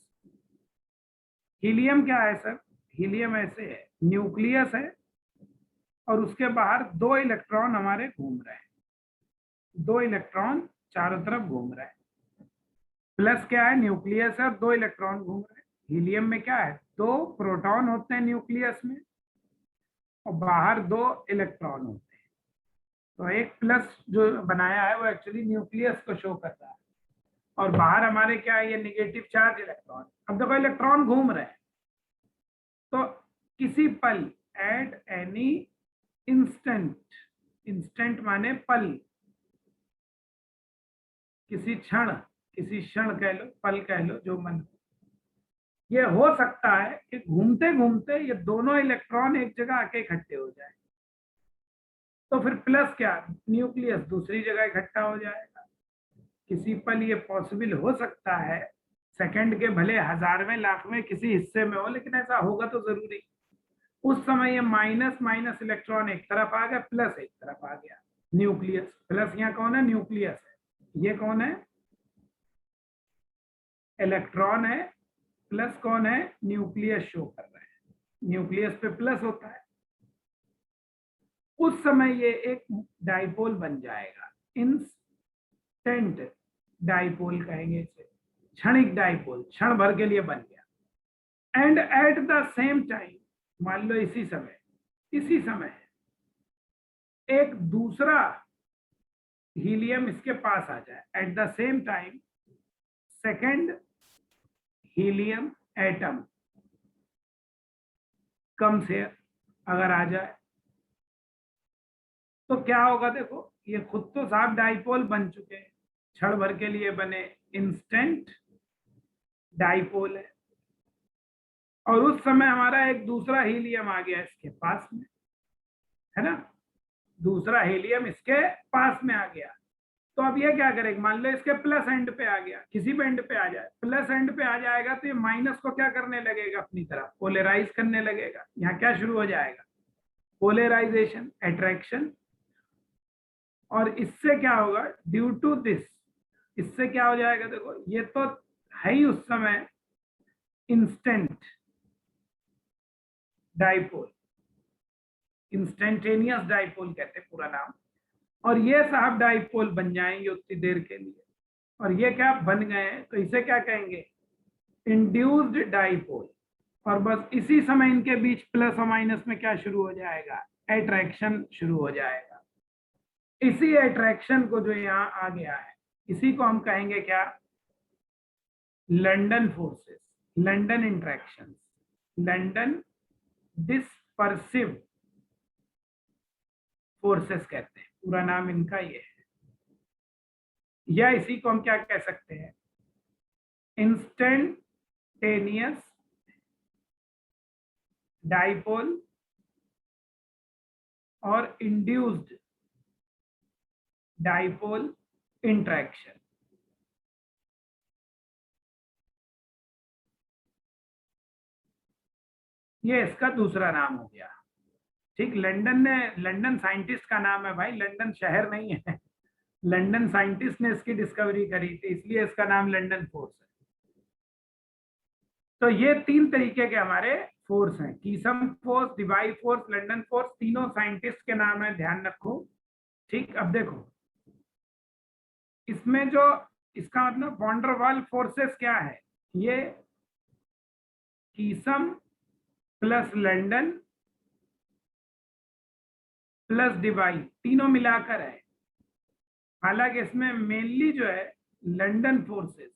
हीलियम क्या है सर? हीलियम ऐसे है, न्यूक्लियस है और उसके बाहर दो इलेक्ट्रॉन हमारे घूम रहे हैं, दो इलेक्ट्रॉन चारों तरफ घूम रहे हैं। प्लस क्या है? न्यूक्लियस है और दो इलेक्ट्रॉन घूम रहे हैं। हीलियम में क्या है? दो प्रोटॉन होते हैं न्यूक्लियस में और बाहर दो इलेक्ट्रॉन होते हैं। तो एक प्लस जो बनाया है वो एक्चुअली न्यूक्लियस को शो करता है, और बाहर हमारे क्या है? ये नेगेटिव चार्ज इलेक्ट्रॉन। अब देखो इलेक्ट्रॉन घूम रहे हैं, तो किसी पल, एट एनी इंस्टेंट, इंस्टेंट माने पल, किसी क्षण, किसी क्षण कह लो, पल कह लो, जो मन, ये हो सकता है कि घूमते घूमते ये दोनों इलेक्ट्रॉन एक जगह आके इकट्ठे हो जाए। तो फिर प्लस क्या? न्यूक्लियस दूसरी जगह इकट्ठा हो जाएगा। किसी पल ये पॉसिबल हो सकता है, सेकंड के भले हजारवें लाखवें किसी हिस्से में हो, लेकिन ऐसा होगा तो जरूरी। उस समय ये माइनस माइनस इलेक्ट्रॉन एक तरफ आ गया, प्लस एक तरफ आ गया। न्यूक्लियस प्लस, यहाँ कौन है? न्यूक्लियस है। ये कौन है? इलेक्ट्रॉन है। प्लस कौन है? न्यूक्लियस शो कर रहा है, न्यूक्लियस पे प्लस होता है। उस समय ये एक डाइपोल बन जाएगा, इंस्टेंट डाइपोल कहेंगे इसे, क्षणिक डाइपोल, क्षण भर के लिए बन गया। And eight the same time, मान लो इसी समय एक दूसरा हीलियम इसके पास आ जाए, at the same time second helium atom कम से अगर आ जाए, तो क्या होगा? देखो ये खुद तो साफ डाइपोल बन चुके हैं, क्षण भर के लिए बने, इंस्टेंट डाइपोल है। और उस समय हमारा एक दूसरा हीलियम आ गया इसके पास में, है ना? दूसरा हीलियम इसके पास में आ गया। तो अब ये क्या करेगा? मान लो इसके प्लस एंड पे आ गया, किसी भी एंड पे आ जाए, प्लस एंड पे आ जाएगा तो ये माइनस को क्या करने लगेगा? अपनी तरफ पोलराइज करने लगेगा। यहाँ क्या शुरू हो जाएगा? Polarisation, attraction. और इससे क्या होगा? ड्यू टू दिस, इससे क्या हो जाएगा? देखो ये तो है ही उस समय इंस्टेंट डाइपोल, इंस्टेंटेनियस डाइपोल कहते हैं पूरा नाम। और ये साहब डाइपोल बन जाएंगे उतनी देर के लिए, और ये क्या बन गए हैं, तो इसे क्या कहेंगे? Induced dipole. और बस इसी समय इनके बीच प्लस और माइनस में क्या शुरू हो जाएगा? अट्रैक्शन शुरू हो जाएगा। इसी अट्रैक्शन को जो यहाँ आ गया है, इसी को हम कहेंगे क्या? London forces, London interaction, London dispersive forces कहते हैं, पूरा नाम इनका ये है। या इसी को हम क्या कह सकते हैं? इंस्टेंटेनियस डाइपोल और इंड्यूस्ड डाइपोल इंटरेक्शन। ये इसका दूसरा नाम हो गया। ठीक, लंदन साइंटिस्ट का नाम है भाई, लंदन शहर नहीं है। लंदन साइंटिस्ट ने इसकी डिस्कवरी करी थी, इसलिए इसका नाम लंदन फोर्स है। तो ये 3 तरीके के हमारे फोर्स हैं, Keesom force, Debye force, London force, तीनों साइंटिस्ट के नाम है, ध्यान रखो। ठीक, अब देखो इसमें जो इसका मतलब वॉन्डरवाल फोर्सेस क्या है, ये Keisam plus London plus Dibai तीनों मिलाकर है। हालांकि इसमें मेनली जो है लंदन फोर्सेस,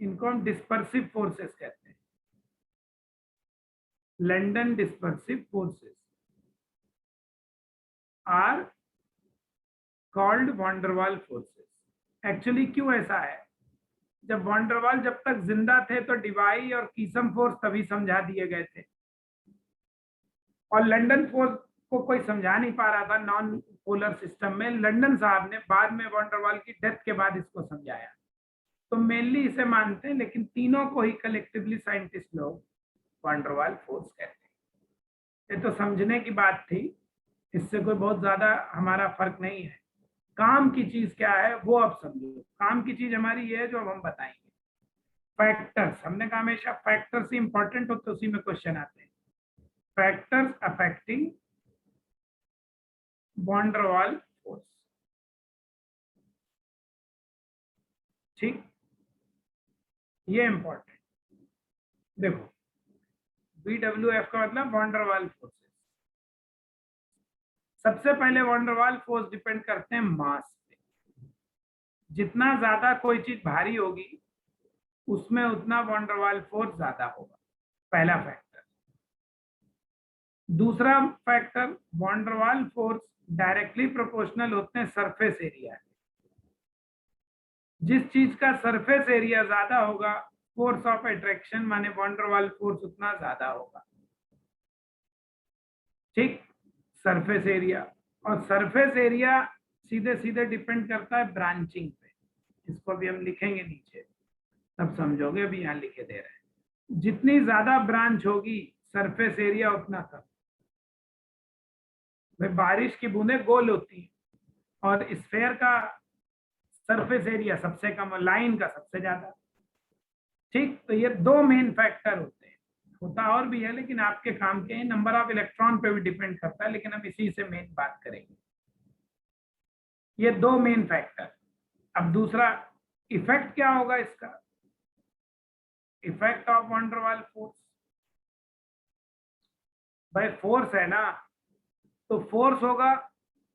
इनको हम डिस्पर्सिव फोर्सेस कहते हैं, London dispersive forces are called van der Waals forces. Actually क्यों ऐसा है, जब वॉन्डरवाल जब तक जिंदा थे तो डिवाई और कीसम फोर्स तभी समझा दिए गए थे, और लंदन फोर्स को कोई समझा नहीं पा रहा था नॉन पोलर सिस्टम में। लंदन साहब ने बाद में वॉन्डरवाल की डेथ के बाद इसको समझाया, तो मेनली इसे मानते हैं, लेकिन तीनों को ही कलेक्टिवली साइंटिस्ट लोग वॉन्डरवाल फोर्स कहते हैं। ये तो समझने की बात थी, इससे कोई बहुत ज्यादा हमारा फर्क नहीं है। काम की चीज क्या है वो अब समझो। काम की चीज हमारी ये है जो अब हम बताएंगे। फैक्टर्स, हमने कहा हमेशा फैक्टर्स ही इंपॉर्टेंट होते, उसी में क्वेश्चन आते हैं। Factors affecting van der Waals force. ठीक, ये इंपॉर्टेंट। देखो BWF का मतलब वॉन्डरवाल फोर्सेस। सबसे पहले वॉन्डरवाल फोर्स डिपेंड करते हैं मास पे। जितना ज्यादा कोई चीज भारी होगी उसमें उतना वॉन्डरवाल फोर्स ज्यादा होगा, पहला फैक्टर। दूसरा फैक्टर, वॉन्डरवाल फोर्स डायरेक्टली प्रोपोर्शनल होते हैं सरफेस एरिया। जिस चीज का सरफेस एरिया ज्यादा होगा, फोर्स ऑफ अट्रैक्शन माने वॉन्डरवाल फोर्स उतना ज्यादा होगा। ठीक, सरफेस एरिया। और सरफेस एरिया सीधे सीधे डिपेंड करता है ब्रांचिंग पे, इसको भी हम लिखेंगे नीचे तब समझोगे, अभी यहाँ लिखे दे रहे हैं। जितनी ज्यादा ब्रांच होगी सरफेस एरिया उतना कम। भाई बारिश की बूंदें गोल होती है और स्फेयर का सरफेस एरिया सबसे कम और लाइन का सबसे ज्यादा। ठीक, तो ये 2 मेन फैक्टर होते हैं, होता और भी है लेकिन आपके काम के नंबर ऑफ इलेक्ट्रॉन पे भी डिपेंड करता है, लेकिन हम इसी से मेन बात करेंगे। ये 2 मेन फैक्टर। अब दूसरा इफेक्ट क्या होगा इसका, इफेक्ट ऑफ वॉन्डरवाल फोर्स। भाई फोर्स है ना, तो फोर्स होगा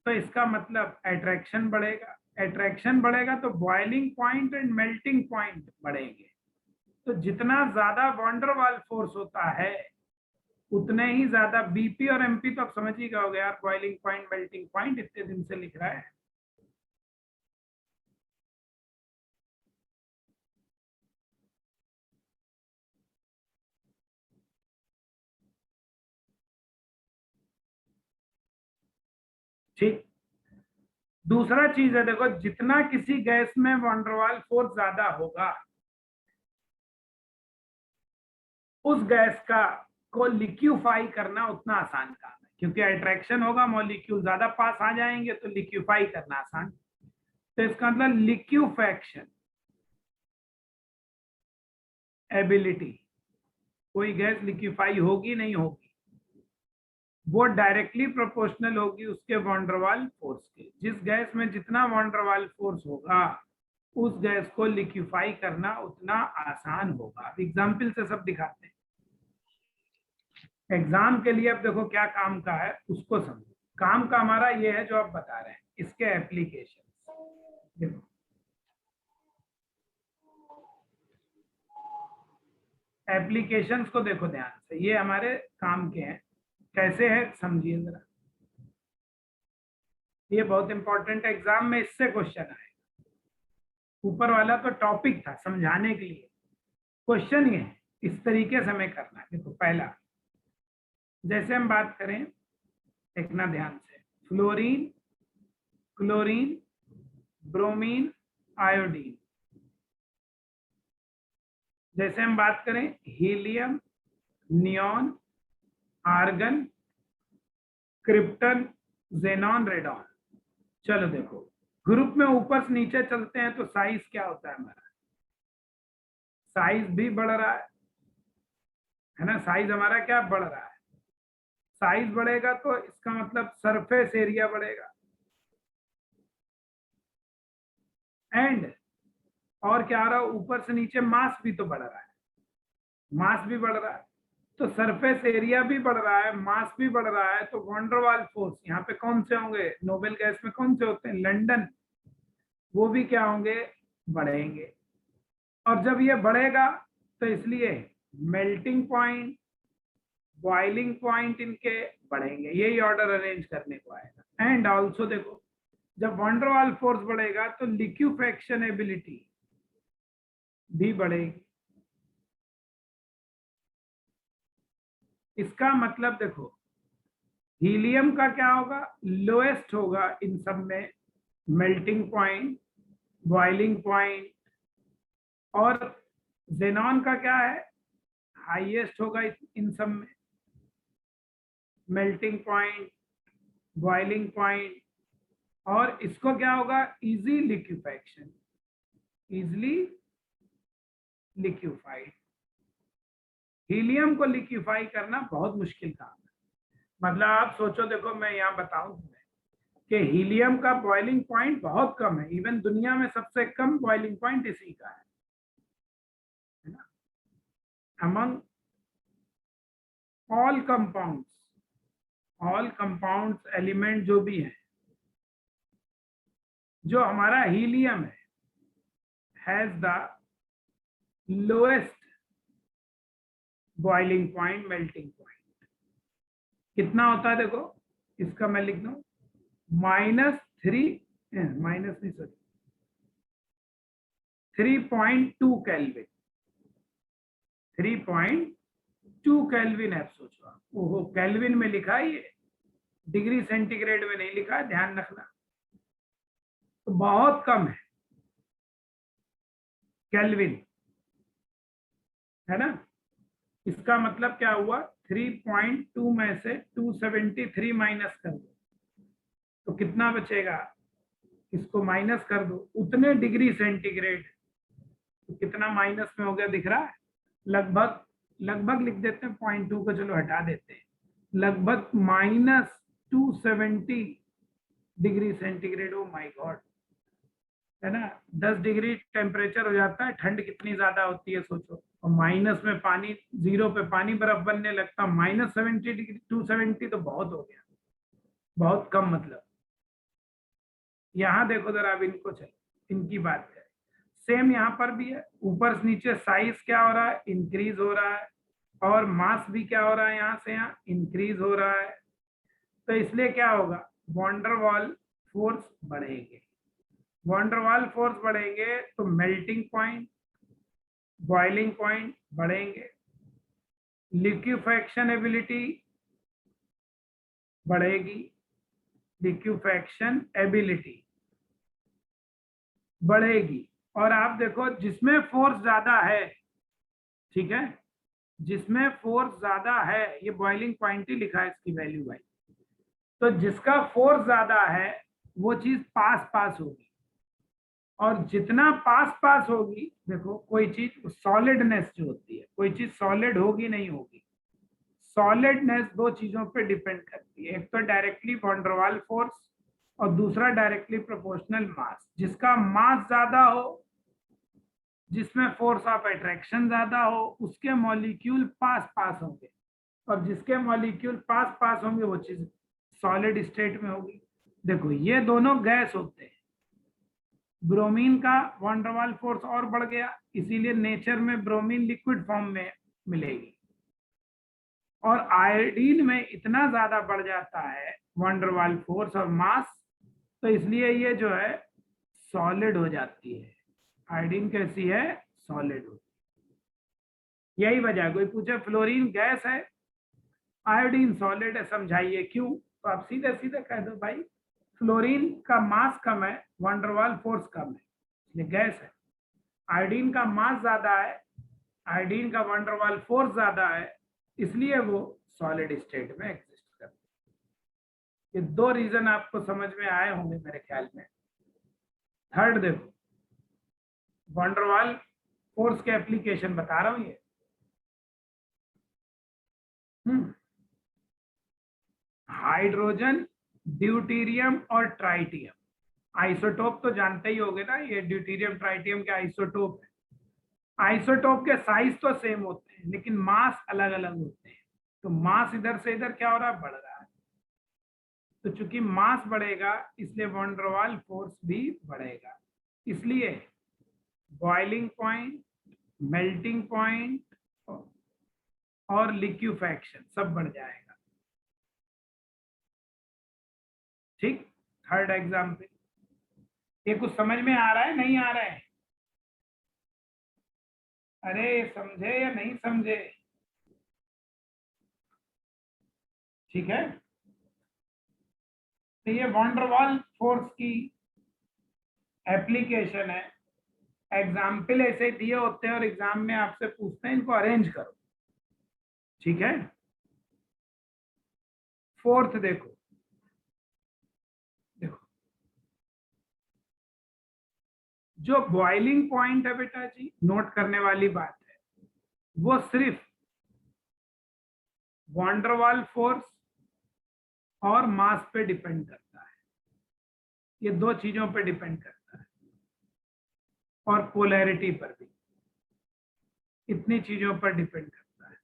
तो इसका मतलब अट्रैक्शन बढ़ेगा, अट्रैक्शन बढ़ेगा तो boiling point and melting point बढ़ेंगे। तो जितना ज्यादा वॉन्डरवाल फोर्स होता है उतने ही ज्यादा बीपी और एमपी तो आप समझ ही गए यार, बॉइलिंग पॉइंट, मेल्टिंग पॉइंट, इतने दिन से लिख रहा है। ठीक, दूसरा चीज है, देखो जितना किसी गैस में वॉन्डरवाल फोर्स ज्यादा होगा उस गैस का को लिक्यूफाई करना उतना आसान काम है, क्योंकि अट्रैक्शन होगा, मॉलिक्यूल ज्यादा पास आ जाएंगे तो लिक्यूफाई करना आसान। तो इसका मतलब लिक्यूफैक्शन एबिलिटी, कोई गैस लिक्यूफाई होगी नहीं होगी, वो डायरेक्टली प्रोपोर्शनल होगी उसके वॉन्डरवाल फोर्स के। जिस गैस में जितना वॉन्डरवाल फोर्स होगा उस गैस को लिक्यूफाई करना उतना आसान होगा। अब एग्जाम्पल से सब दिखाते हैं। एग्जाम के लिए अब देखो क्या काम का है उसको समझो। काम का हमारा ये है जो आप बता रहे हैं, इसके एप्लीकेशन देखो। एप्लीकेशंस को देखो ध्यान से, ये हमारे काम के हैं, कैसे है समझिए जरा। ये बहुत इंपॉर्टेंट है, एग्जाम में इससे क्वेश्चन आए। ऊपर वाला तो टॉपिक था समझाने के लिए, क्वेश्चन ये है इस तरीके से हमें करना है। देखो पहला, जैसे हम बात करें, देखना ध्यान से, फ्लोरीन क्लोरीन, ब्रोमीन, आयोडीन। जैसे हम बात करें helium, neon, argon, krypton, xenon, radon. चलो देखो, ग्रुप में ऊपर से नीचे चलते हैं तो साइज क्या होता है हमारा, साइज भी बढ़ रहा है ना, साइज हमारा क्या बढ़ रहा है, साइज बढ़ेगा तो इसका मतलब सरफेस एरिया बढ़ेगा, एंड और क्या आ रहा है, ऊपर से नीचे मास भी तो बढ़ रहा है, मास भी बढ़ रहा है, तो सरफेस एरिया भी बढ़ रहा है, मास भी बढ़ रहा है, तो वॉन्डरवाल फोर्स यहाँ पे कौन से होंगे, नोबेल गैस में कौन से होते हैं, लंदन, वो भी क्या होंगे, बढ़ेंगे। और जब ये बढ़ेगा तो इसलिए मेल्टिंग पॉइंट, बॉइलिंग पॉइंट इनके बढ़ेंगे, यही ऑर्डर अरेंज करने को आएगा। एंड ऑल्सो देखो, जब वॉन्डरवाल फोर्स बढ़ेगा तो लिक्विफेक्शन एबिलिटी भी बढ़ेगी। इसका मतलब देखो, हीलियम का क्या होगा, लोएस्ट होगा इन सब में, मेल्टिंग पॉइंट, बॉइलिंग पॉइंट, और जेनॉन का क्या है, हाईएस्ट होगा इन सब में, मेल्टिंग पॉइंट, बॉइलिंग पॉइंट, और इसको क्या होगा, easy liquefaction, easily liquefied. Helium को लिक्विफाई करना बहुत मुश्किल काम है, मतलब आप सोचो, देखो मैं यहाँ बताऊं तुम्हें कि हीलियम का बॉइलिंग पॉइंट बहुत कम है, इवन दुनिया में सबसे कम बॉइलिंग पॉइंट इसी का है ना, among all compounds, all compounds element जो भी है, जो हमारा हीलियम है has the lowest boiling point, melting point. कितना होता है देखो, इसका मैं लिख दूं -3, माइनस नहीं सॉरी 3.2 केल्विन, 3.2 केल्विन है। सोचो आप, ओहो, केल्विन में लिखा है ये, डिग्री सेंटीग्रेड में नहीं लिखा है, ध्यान रखना, तो बहुत कम है केल्विन, है ना। इसका मतलब क्या हुआ, 3.2 में से 273 माइनस कर दो तो कितना बचेगा, इसको माइनस कर दो, उतने डिग्री सेंटीग्रेड, तो कितना माइनस में हो गया दिख रहा है, लगभग, लगभग लिख देते हैं, 0.2 को चलो हटा देते हैं, लगभग -270 degree centigrade. Oh my God, है ना, 10 डिग्री टेम्परेचर हो जाता है, ठंड कितनी ज्यादा होती है सोचो, और माइनस में पानी, जीरो पे पानी बर्फ बनने लगता, -70 डिग्री, 270 तो बहुत हो गया, बहुत कम मतलब। यहाँ देखो जरा, अब इनको चलो, इनकी बात करें, सेम यहाँ पर भी है, ऊपर से नीचे साइज क्या हो रहा है, इंक्रीज हो रहा है, और मास भी क्या हो रहा है, यहाँ से यहाँ इंक्रीज हो रहा है, तो इसलिए क्या होगा, वॉन्डरवाल फोर्स बढ़ेंगे, वॉन्डरवाल फोर्स बढ़ेंगे तो मेल्टिंग पॉइंट, बॉइलिंग पॉइंट बढ़ेंगे, लिक्विफेक्शन एबिलिटी बढ़ेगी, लिक्विफेक्शन एबिलिटी बढ़ेगी। और आप देखो, जिसमें फोर्स ज्यादा है, ठीक है, जिसमें फोर्स ज्यादा है, ये बॉइलिंग पॉइंट ही लिखा है इसकी वैल्यू भाई, तो जिसका फोर्स ज्यादा है वो चीज पास पास होगी, और जितना पास पास होगी, देखो कोई चीज सॉलिडनेस जो होती है, कोई चीज सॉलिड होगी नहीं होगी, सॉलिडनेस दो चीजों पे डिपेंड करती है, एक तो डायरेक्टली वॉन्डरवाल फोर्स, और दूसरा डायरेक्टली प्रोपोर्शनल मास। जिसका मास ज्यादा हो, जिसमें फोर्स ऑफ अट्रैक्शन ज्यादा हो, उसके मॉलिक्यूल पास पास होंगे, और जिसके मॉलिक्यूल पास पास होंगे वो चीज सॉलिड स्टेट में होगी। देखो ये दोनों गैस होते हैं, ब्रोमीन का वॉन्डरवाल फोर्स और बढ़ गया, इसीलिए नेचर में ब्रोमीन लिक्विड फॉर्म में मिलेगी, और आयोडीन में इतना ज्यादा बढ़ जाता है वॉन्डरवाल फोर्स और मास, तो इसलिए ये जो है सॉलिड हो जाती है। आयोडीन कैसी है, सॉलिड होती है, यही वजह। कोई पूछे फ्लोरीन गैस है, आयोडीन सॉलिड है, समझाइए क्यों, तो आप सीधे सीधे कह दो भाई फ्लोरीन का मास कम है, वंडरवाल फोर्स कम है, इसलिए गैस है। आयोडीन का मास ज्यादा है, आयोडीन का वंडरवाल फोर्स ज्यादा है, इसलिए वो सॉलिड स्टेट में एग्जिस्ट करता है। ये दो रीजन आपको समझ में आए होंगे मेरे ख्याल में। थर्ड देखो, वंडरवाल फोर्स के एप्लीकेशन बता रहा हूं ये। हाइड्रोजन, ड्यूटीरियम और ट्राइटियम आइसोटोप तो जानते ही होगे ना, ये ड्यूटीरियम ट्राइटियम के आइसोटोप है। आइसोटोप के साइज तो सेम होते हैं लेकिन मास अलग अलग होते हैं, तो मास इधर से इधर क्या हो रहा है, बढ़ रहा है। तो चूंकि मास बढ़ेगा इसलिए वंडरवाल फोर्स भी बढ़ेगा, इसलिए बॉइलिंग पॉइंट, मेल्टिंग पॉइंट और लिक्विफैक्शन सब बढ़ जाएगा। ठीक, थर्ड एग्जाम्पल। ये कुछ समझ में आ रहा है, नहीं आ रहा है? अरे समझे या नहीं समझे? ठीक है, तो ये वंडरवाल फोर्स की एप्लीकेशन है। एग्जाम्पल ऐसे दिए होते हैं और एग्जाम में आपसे पूछते हैं, इनको अरेंज करो। ठीक है, फोर्थ देखो, देखो जो बॉइलिंग पॉइंट है बेटा जी, नोट करने वाली बात है, वो सिर्फ वंडरवाल फोर्स और मास पे डिपेंड करता है। ये दो चीजों पे डिपेंड करता है, और पोलैरिटी पर भी, इतनी चीजों पर डिपेंड करता है।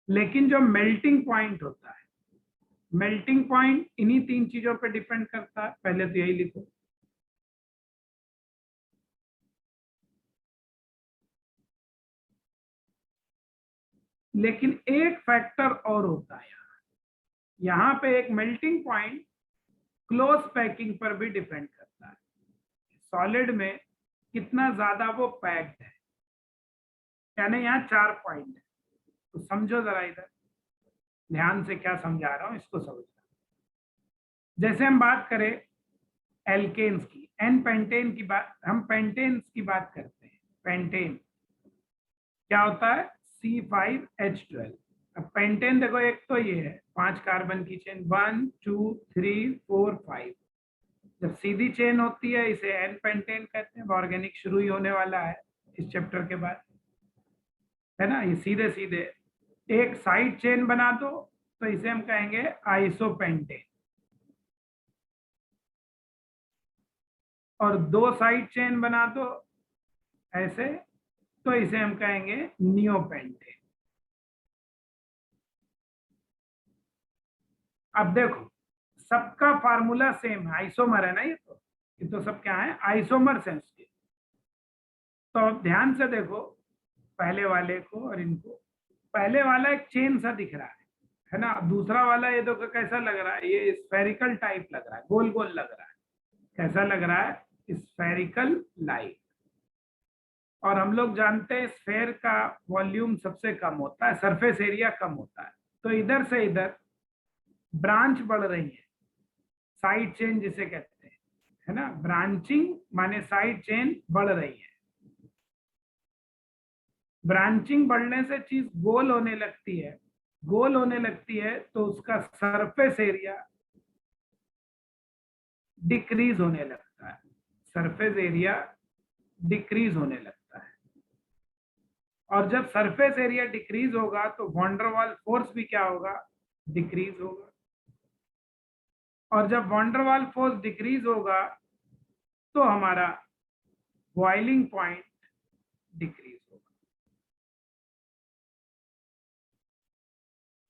लेकिन जो मेल्टिंग पॉइंट होता है, मेल्टिंग पॉइंट इन्हीं तीन चीजों पर डिपेंड करता है। पहले तो यही लिखो, लेकिन एक फैक्टर और होता है यहाँ पे एक मेल्टिंग पॉइंट क्लोज पैकिंग पर भी डिपेंड करता है। सॉलिड में कितना ज्यादा वो पैक्ड है, यानी यहाँ 4 पॉइंट है। तो समझो जरा, इधर ध्यान से क्या समझा रहा हूं इसको समझना। जैसे हम बात करें एल्केन्स की, एन पेंटेन की बात, हम पेंटेन्स की बात करते हैं। पेंटेन क्या होता है, C5H12। अब पेंटेन देखो, एक तो ये है 5 कार्बन की चेन, 1 2 3 4 5। जब सीधी चेन होती है इसे एन पेंटेन कहते हैं। ऑर्गेनिक शुरू ही होने वाला है इस चैप्टर के बाद, है ना। ये सीधे सीधे एक साइड चेन बना दो तो इसे हम कहेंगे आइसोपेंटेन, और 2 साइड चेन बना दो ऐसे तो इसे हम कहेंगे नियोपेंटेन। अब देखो, सबका फार्मूला सेम है, आइसोमर है ना ये तो सब क्या है, आइसोमर सेंस के। तो अब ध्यान से देखो पहले वाले को और इनको। पहले वाला एक चेन सा दिख रहा है ना। दूसरा वाला ये देखो कैसा लग रहा है, ये स्फेरिकल टाइप लग रहा है, गोल गोल लग रहा है। कैसा लग रहा है, स्फेरिकल लाइक। और हम लोग जानते हैं स्फेयर का वॉल्यूम सबसे कम होता है, सरफेस एरिया कम होता है। तो इधर से इधर ब्रांच बढ़ रही है, साइड चेन जिसे कहते हैं, है ना। ब्रांचिंग माने साइड चेन बढ़ रही है। ब्रांचिंग बढ़ने से चीज गोल होने लगती है, गोल होने लगती है तो उसका सरफेस एरिया डिक्रीज होने लगता है। सरफेस एरिया डिक्रीज होने लगता है, और जब सरफेस एरिया डिक्रीज होगा तो वंडरवाल फोर्स भी क्या होगा, डिक्रीज होगा। और जब वंडरवाल फोर्स डिक्रीज होगा तो हमारा बॉइलिंग पॉइंट डिक्रीज होगा।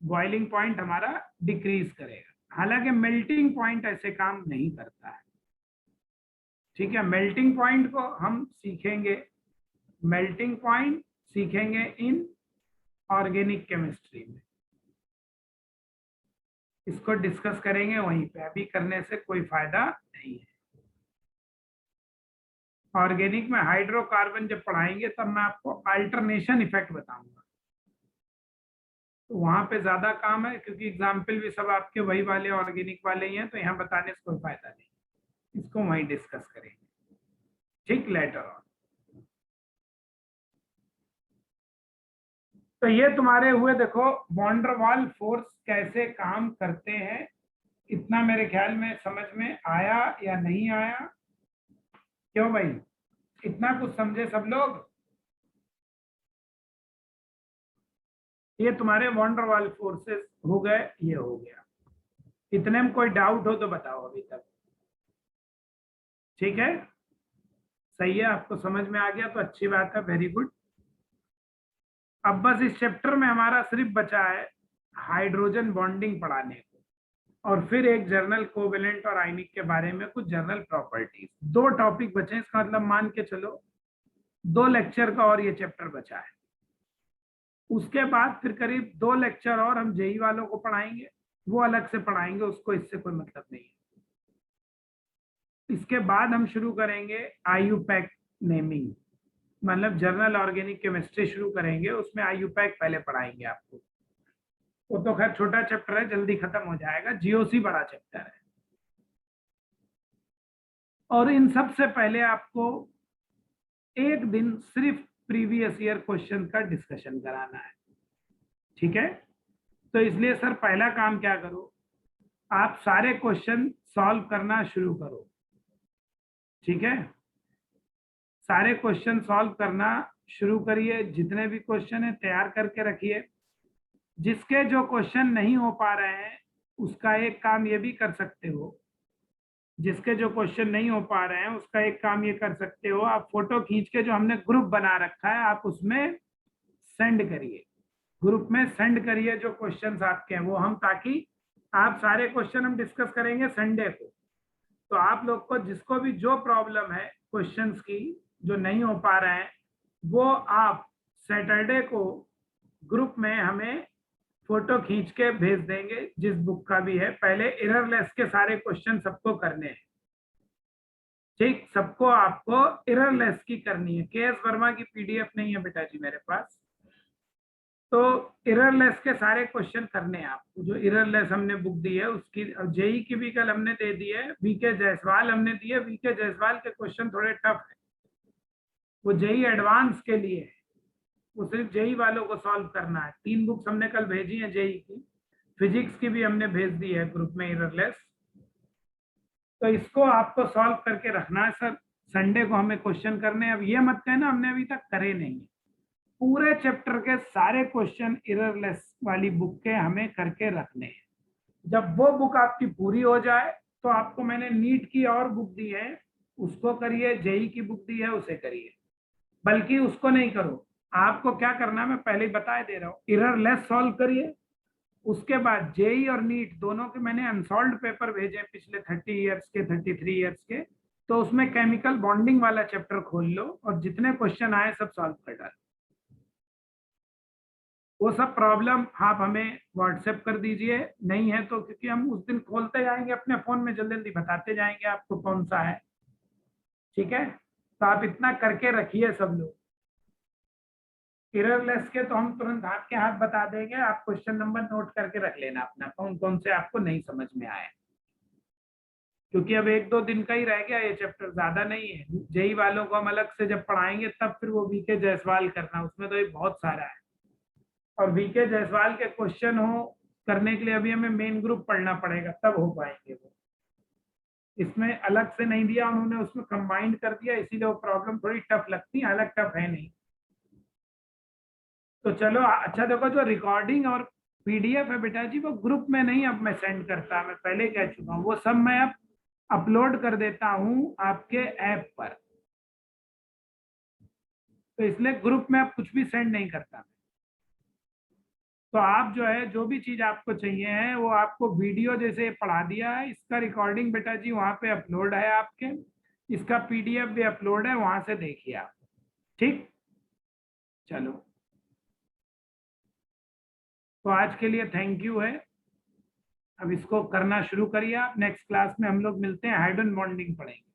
बॉइलिंग पॉइंट हमारा डिक्रीज करेगा। हालांकि मेल्टिंग पॉइंट ऐसे काम नहीं करता है। ठीक है, मेल्टिंग पॉइंट को हम सीखेंगे, मेल्टिंग पॉइंट सीखेंगे इन ऑर्गेनिक केमिस्ट्री में। इसको डिस्कस करेंगे वहीं पे, अभी करने से कोई फायदा नहीं है। ऑर्गेनिक में हाइड्रोकार्बन जब पढ़ाएंगे तब मैं आपको अल्टरनेशन इफेक्ट बताऊंगा। तो वहां पे ज्यादा काम है, क्योंकि एग्जाम्पल भी सब आपके वही वाले ऑर्गेनिक वाले ही हैं, तो यहाँ बताने से कोई फायदा नहीं, इसको वहीं डिस्कस करेंगे, ठीक, लेटर ऑन। तो ये तुम्हारे हुए, देखो वॉन डर वाल फोर्स कैसे काम करते हैं, इतना मेरे ख्याल में समझ में आया या नहीं आया? क्यों भाई, इतना कुछ समझे सब लोग? ये तुम्हारे वॉन डर वाल फोर्सेस हो गए, ये हो गया। इतने में कोई डाउट हो तो बताओ अभी तक? ठीक है, सही है, आपको समझ में आ गया तो अच्छी बात है, वेरी गुड। अब बस इस चैप्टर में हमारा सिर्फ बचा है हाइड्रोजन बॉन्डिंग पढ़ाने को, और फिर एक जर्नल कोवेलेंट और आयनिक के बारे में कुछ जर्नल प्रॉपर्टीज। दो टॉपिक बचे, इसका मतलब मान के चलो 2 लेक्चर का और ये चैप्टर बचा है। उसके बाद फिर करीब 2 लेक्चर और हम जेई वालों को पढ़ाएंगे, वो अलग से पढ़ाएंगे, उसको इससे कोई मतलब नहीं है। इसके बाद हम शुरू करेंगे आईयूपैक नेमिंग, मतलब जर्नल ऑर्गेनिक केमिस्ट्री शुरू करेंगे, उसमें आईयूपैक पहले पढ़ाएंगे आपको। वो तो खैर छोटा चैप्टर है, जल्दी खत्म हो जाएगा। जीओसी बड़ा चैप्टर है, और इन सब से पहले आपको एक दिन सिर्फ प्रीवियस ईयर क्वेश्चन का डिस्कशन कराना है, ठीक है? तो इसलिए सर पहला काम क्या करो, आप सारे क्वेश्चन सॉल्व करना शुरू करो, ठीक है? सारे क्वेश्चन सॉल्व करना शुरू करिए, जितने भी क्वेश्चन है तैयार करके रखिए। जिसके जो क्वेश्चन नहीं हो पा रहे हैं, उसका एक काम ये भी कर सकते हो, जिसके जो क्वेश्चन नहीं हो पा रहे हैं उसका एक काम ये कर सकते हो, आप फोटो खींच के जो हमने ग्रुप बना रखा है आप उसमें सेंड करिए, ग्रुप में सेंड करिए जो क्वेश्चंस आपके हैं वो हम, ताकि आप सारे क्वेश्चन हम डिस्कस करेंगे संडे को, तो आप लोग को जिसको भी जो प्रॉब्लम है क्वेश्चंस की जो नहीं हो पा रहे हैं, वो आप सैटरडे को ग्रुप में हमें फोटो खींच के भेज देंगे, जिस बुक का भी है। पहले एररलेस के सारे क्वेश्चन सबको करने हैं, ठीक, सबको आपको एररलेस की करनी है। के एस वर्मा की पीडीएफ नहीं है बेटा जी मेरे पास, तो एररलेस के सारे क्वेश्चन करने हैं आपको। जो एररलेस हमने बुक दी है उसकी, जेई की भी कल हमने दे दी है, वीके जायसवाल हमने दी है। वीके जायसवाल के क्वेश्चन थोड़े टफ है, वो जेई एडवांस के लिए है, वो सिर्फ जेई वालों को सॉल्व करना है। 3 बुक्स हमने कल भेजी है जेई की, फिजिक्स की भी हमने भेज दी है ग्रुप में एररलेस, तो इसको आपको सॉल्व करके रखना है सर। संडे को हमें क्वेश्चन करने हैं। अब ये मत कहना हमने अभी तक करे नहीं, पूरे चैप्टर के सारे क्वेश्चन एररलेस वाली बुक के हमें करके रखने हैं। जब वो बुक आपकी पूरी हो जाए तो आपको मैंने नीट की और बुक दी है उसको करिए, जेई की बुक दी है उसे करिए, बल्कि उसको नहीं करो। आपको क्या करना है मैं पहले ही बता दे रहा हूँ, एररलेस सॉल्व करिए, उसके बाद जेई और नीट दोनों के मैंने अनसॉल्व्ड पेपर भेजे पिछले 30 इयर्स के, 33 इयर्स के, तो उसमें केमिकल बॉन्डिंग वाला चैप्टर खोल लो और जितने क्वेश्चन आए सब सॉल्व कर डालो। वो सब प्रॉब्लम आप हमें व्हाट्सएप कर दीजिए, नहीं है तो, क्योंकि हम उस दिन खोलते जाएंगे अपने फोन में, जल्दी जल्दी बताते जाएंगे आपको कौन सा है, ठीक है? तो आप इतना करके रखिए सब लोग। एररलेस के तो हम तुरंत हाथ के हाथ बता देंगे, आप क्वेश्चन नंबर नोट करके रख लेना अपना, कौन कौन से आपको नहीं समझ में आए, क्योंकि अब 1-2 दिन का ही रह गया ये चैप्टर, ज्यादा नहीं है। जेई वालों को हम अलग से जब पढ़ाएंगे तब फिर वो वीके जायसवाल करना, उसमें तो ये बहुत सारा है, और वीके जायसवाल के क्वेश्चन हो करने के लिए अभी हमें मेन ग्रुप पढ़ना पड़ेगा, तब हो पाएंगे वो। इसमें अलग से नहीं दिया उन्होंने, उसमें कंबाइंड कर दिया, इसीलिए वो प्रॉब्लम थोड़ी टफ लगती है, अलग टफ है नहीं। तो चलो अच्छा, देखो जो रिकॉर्डिंग और पीडीएफ है बेटा जी वो ग्रुप में नहीं अब मैं सेंड करता, मैं पहले कह चुका हूँ, वो सब मैं अब अपलोड कर देता हूँ आपके ऐप पर, तो इसलिए ग्रुप में अब कुछ भी सेंड नहीं करता। तो आप जो है जो भी चीज आपको चाहिए है वो आपको वीडियो जैसे पढ़ा दिया है, इसका रिकॉर्डिंग बेटा जी वहां पे अपलोड है आपके, इसका पीडीएफ भी अपलोड है, वहां से देखिए आप, ठीक? चलो, तो आज के लिए थैंक यू है। अब इसको करना शुरू करिए आप, नेक्स्ट क्लास में हम लोग मिलते हैं, हाइड्रोजन बॉन्डिंग पढ़ेंगे।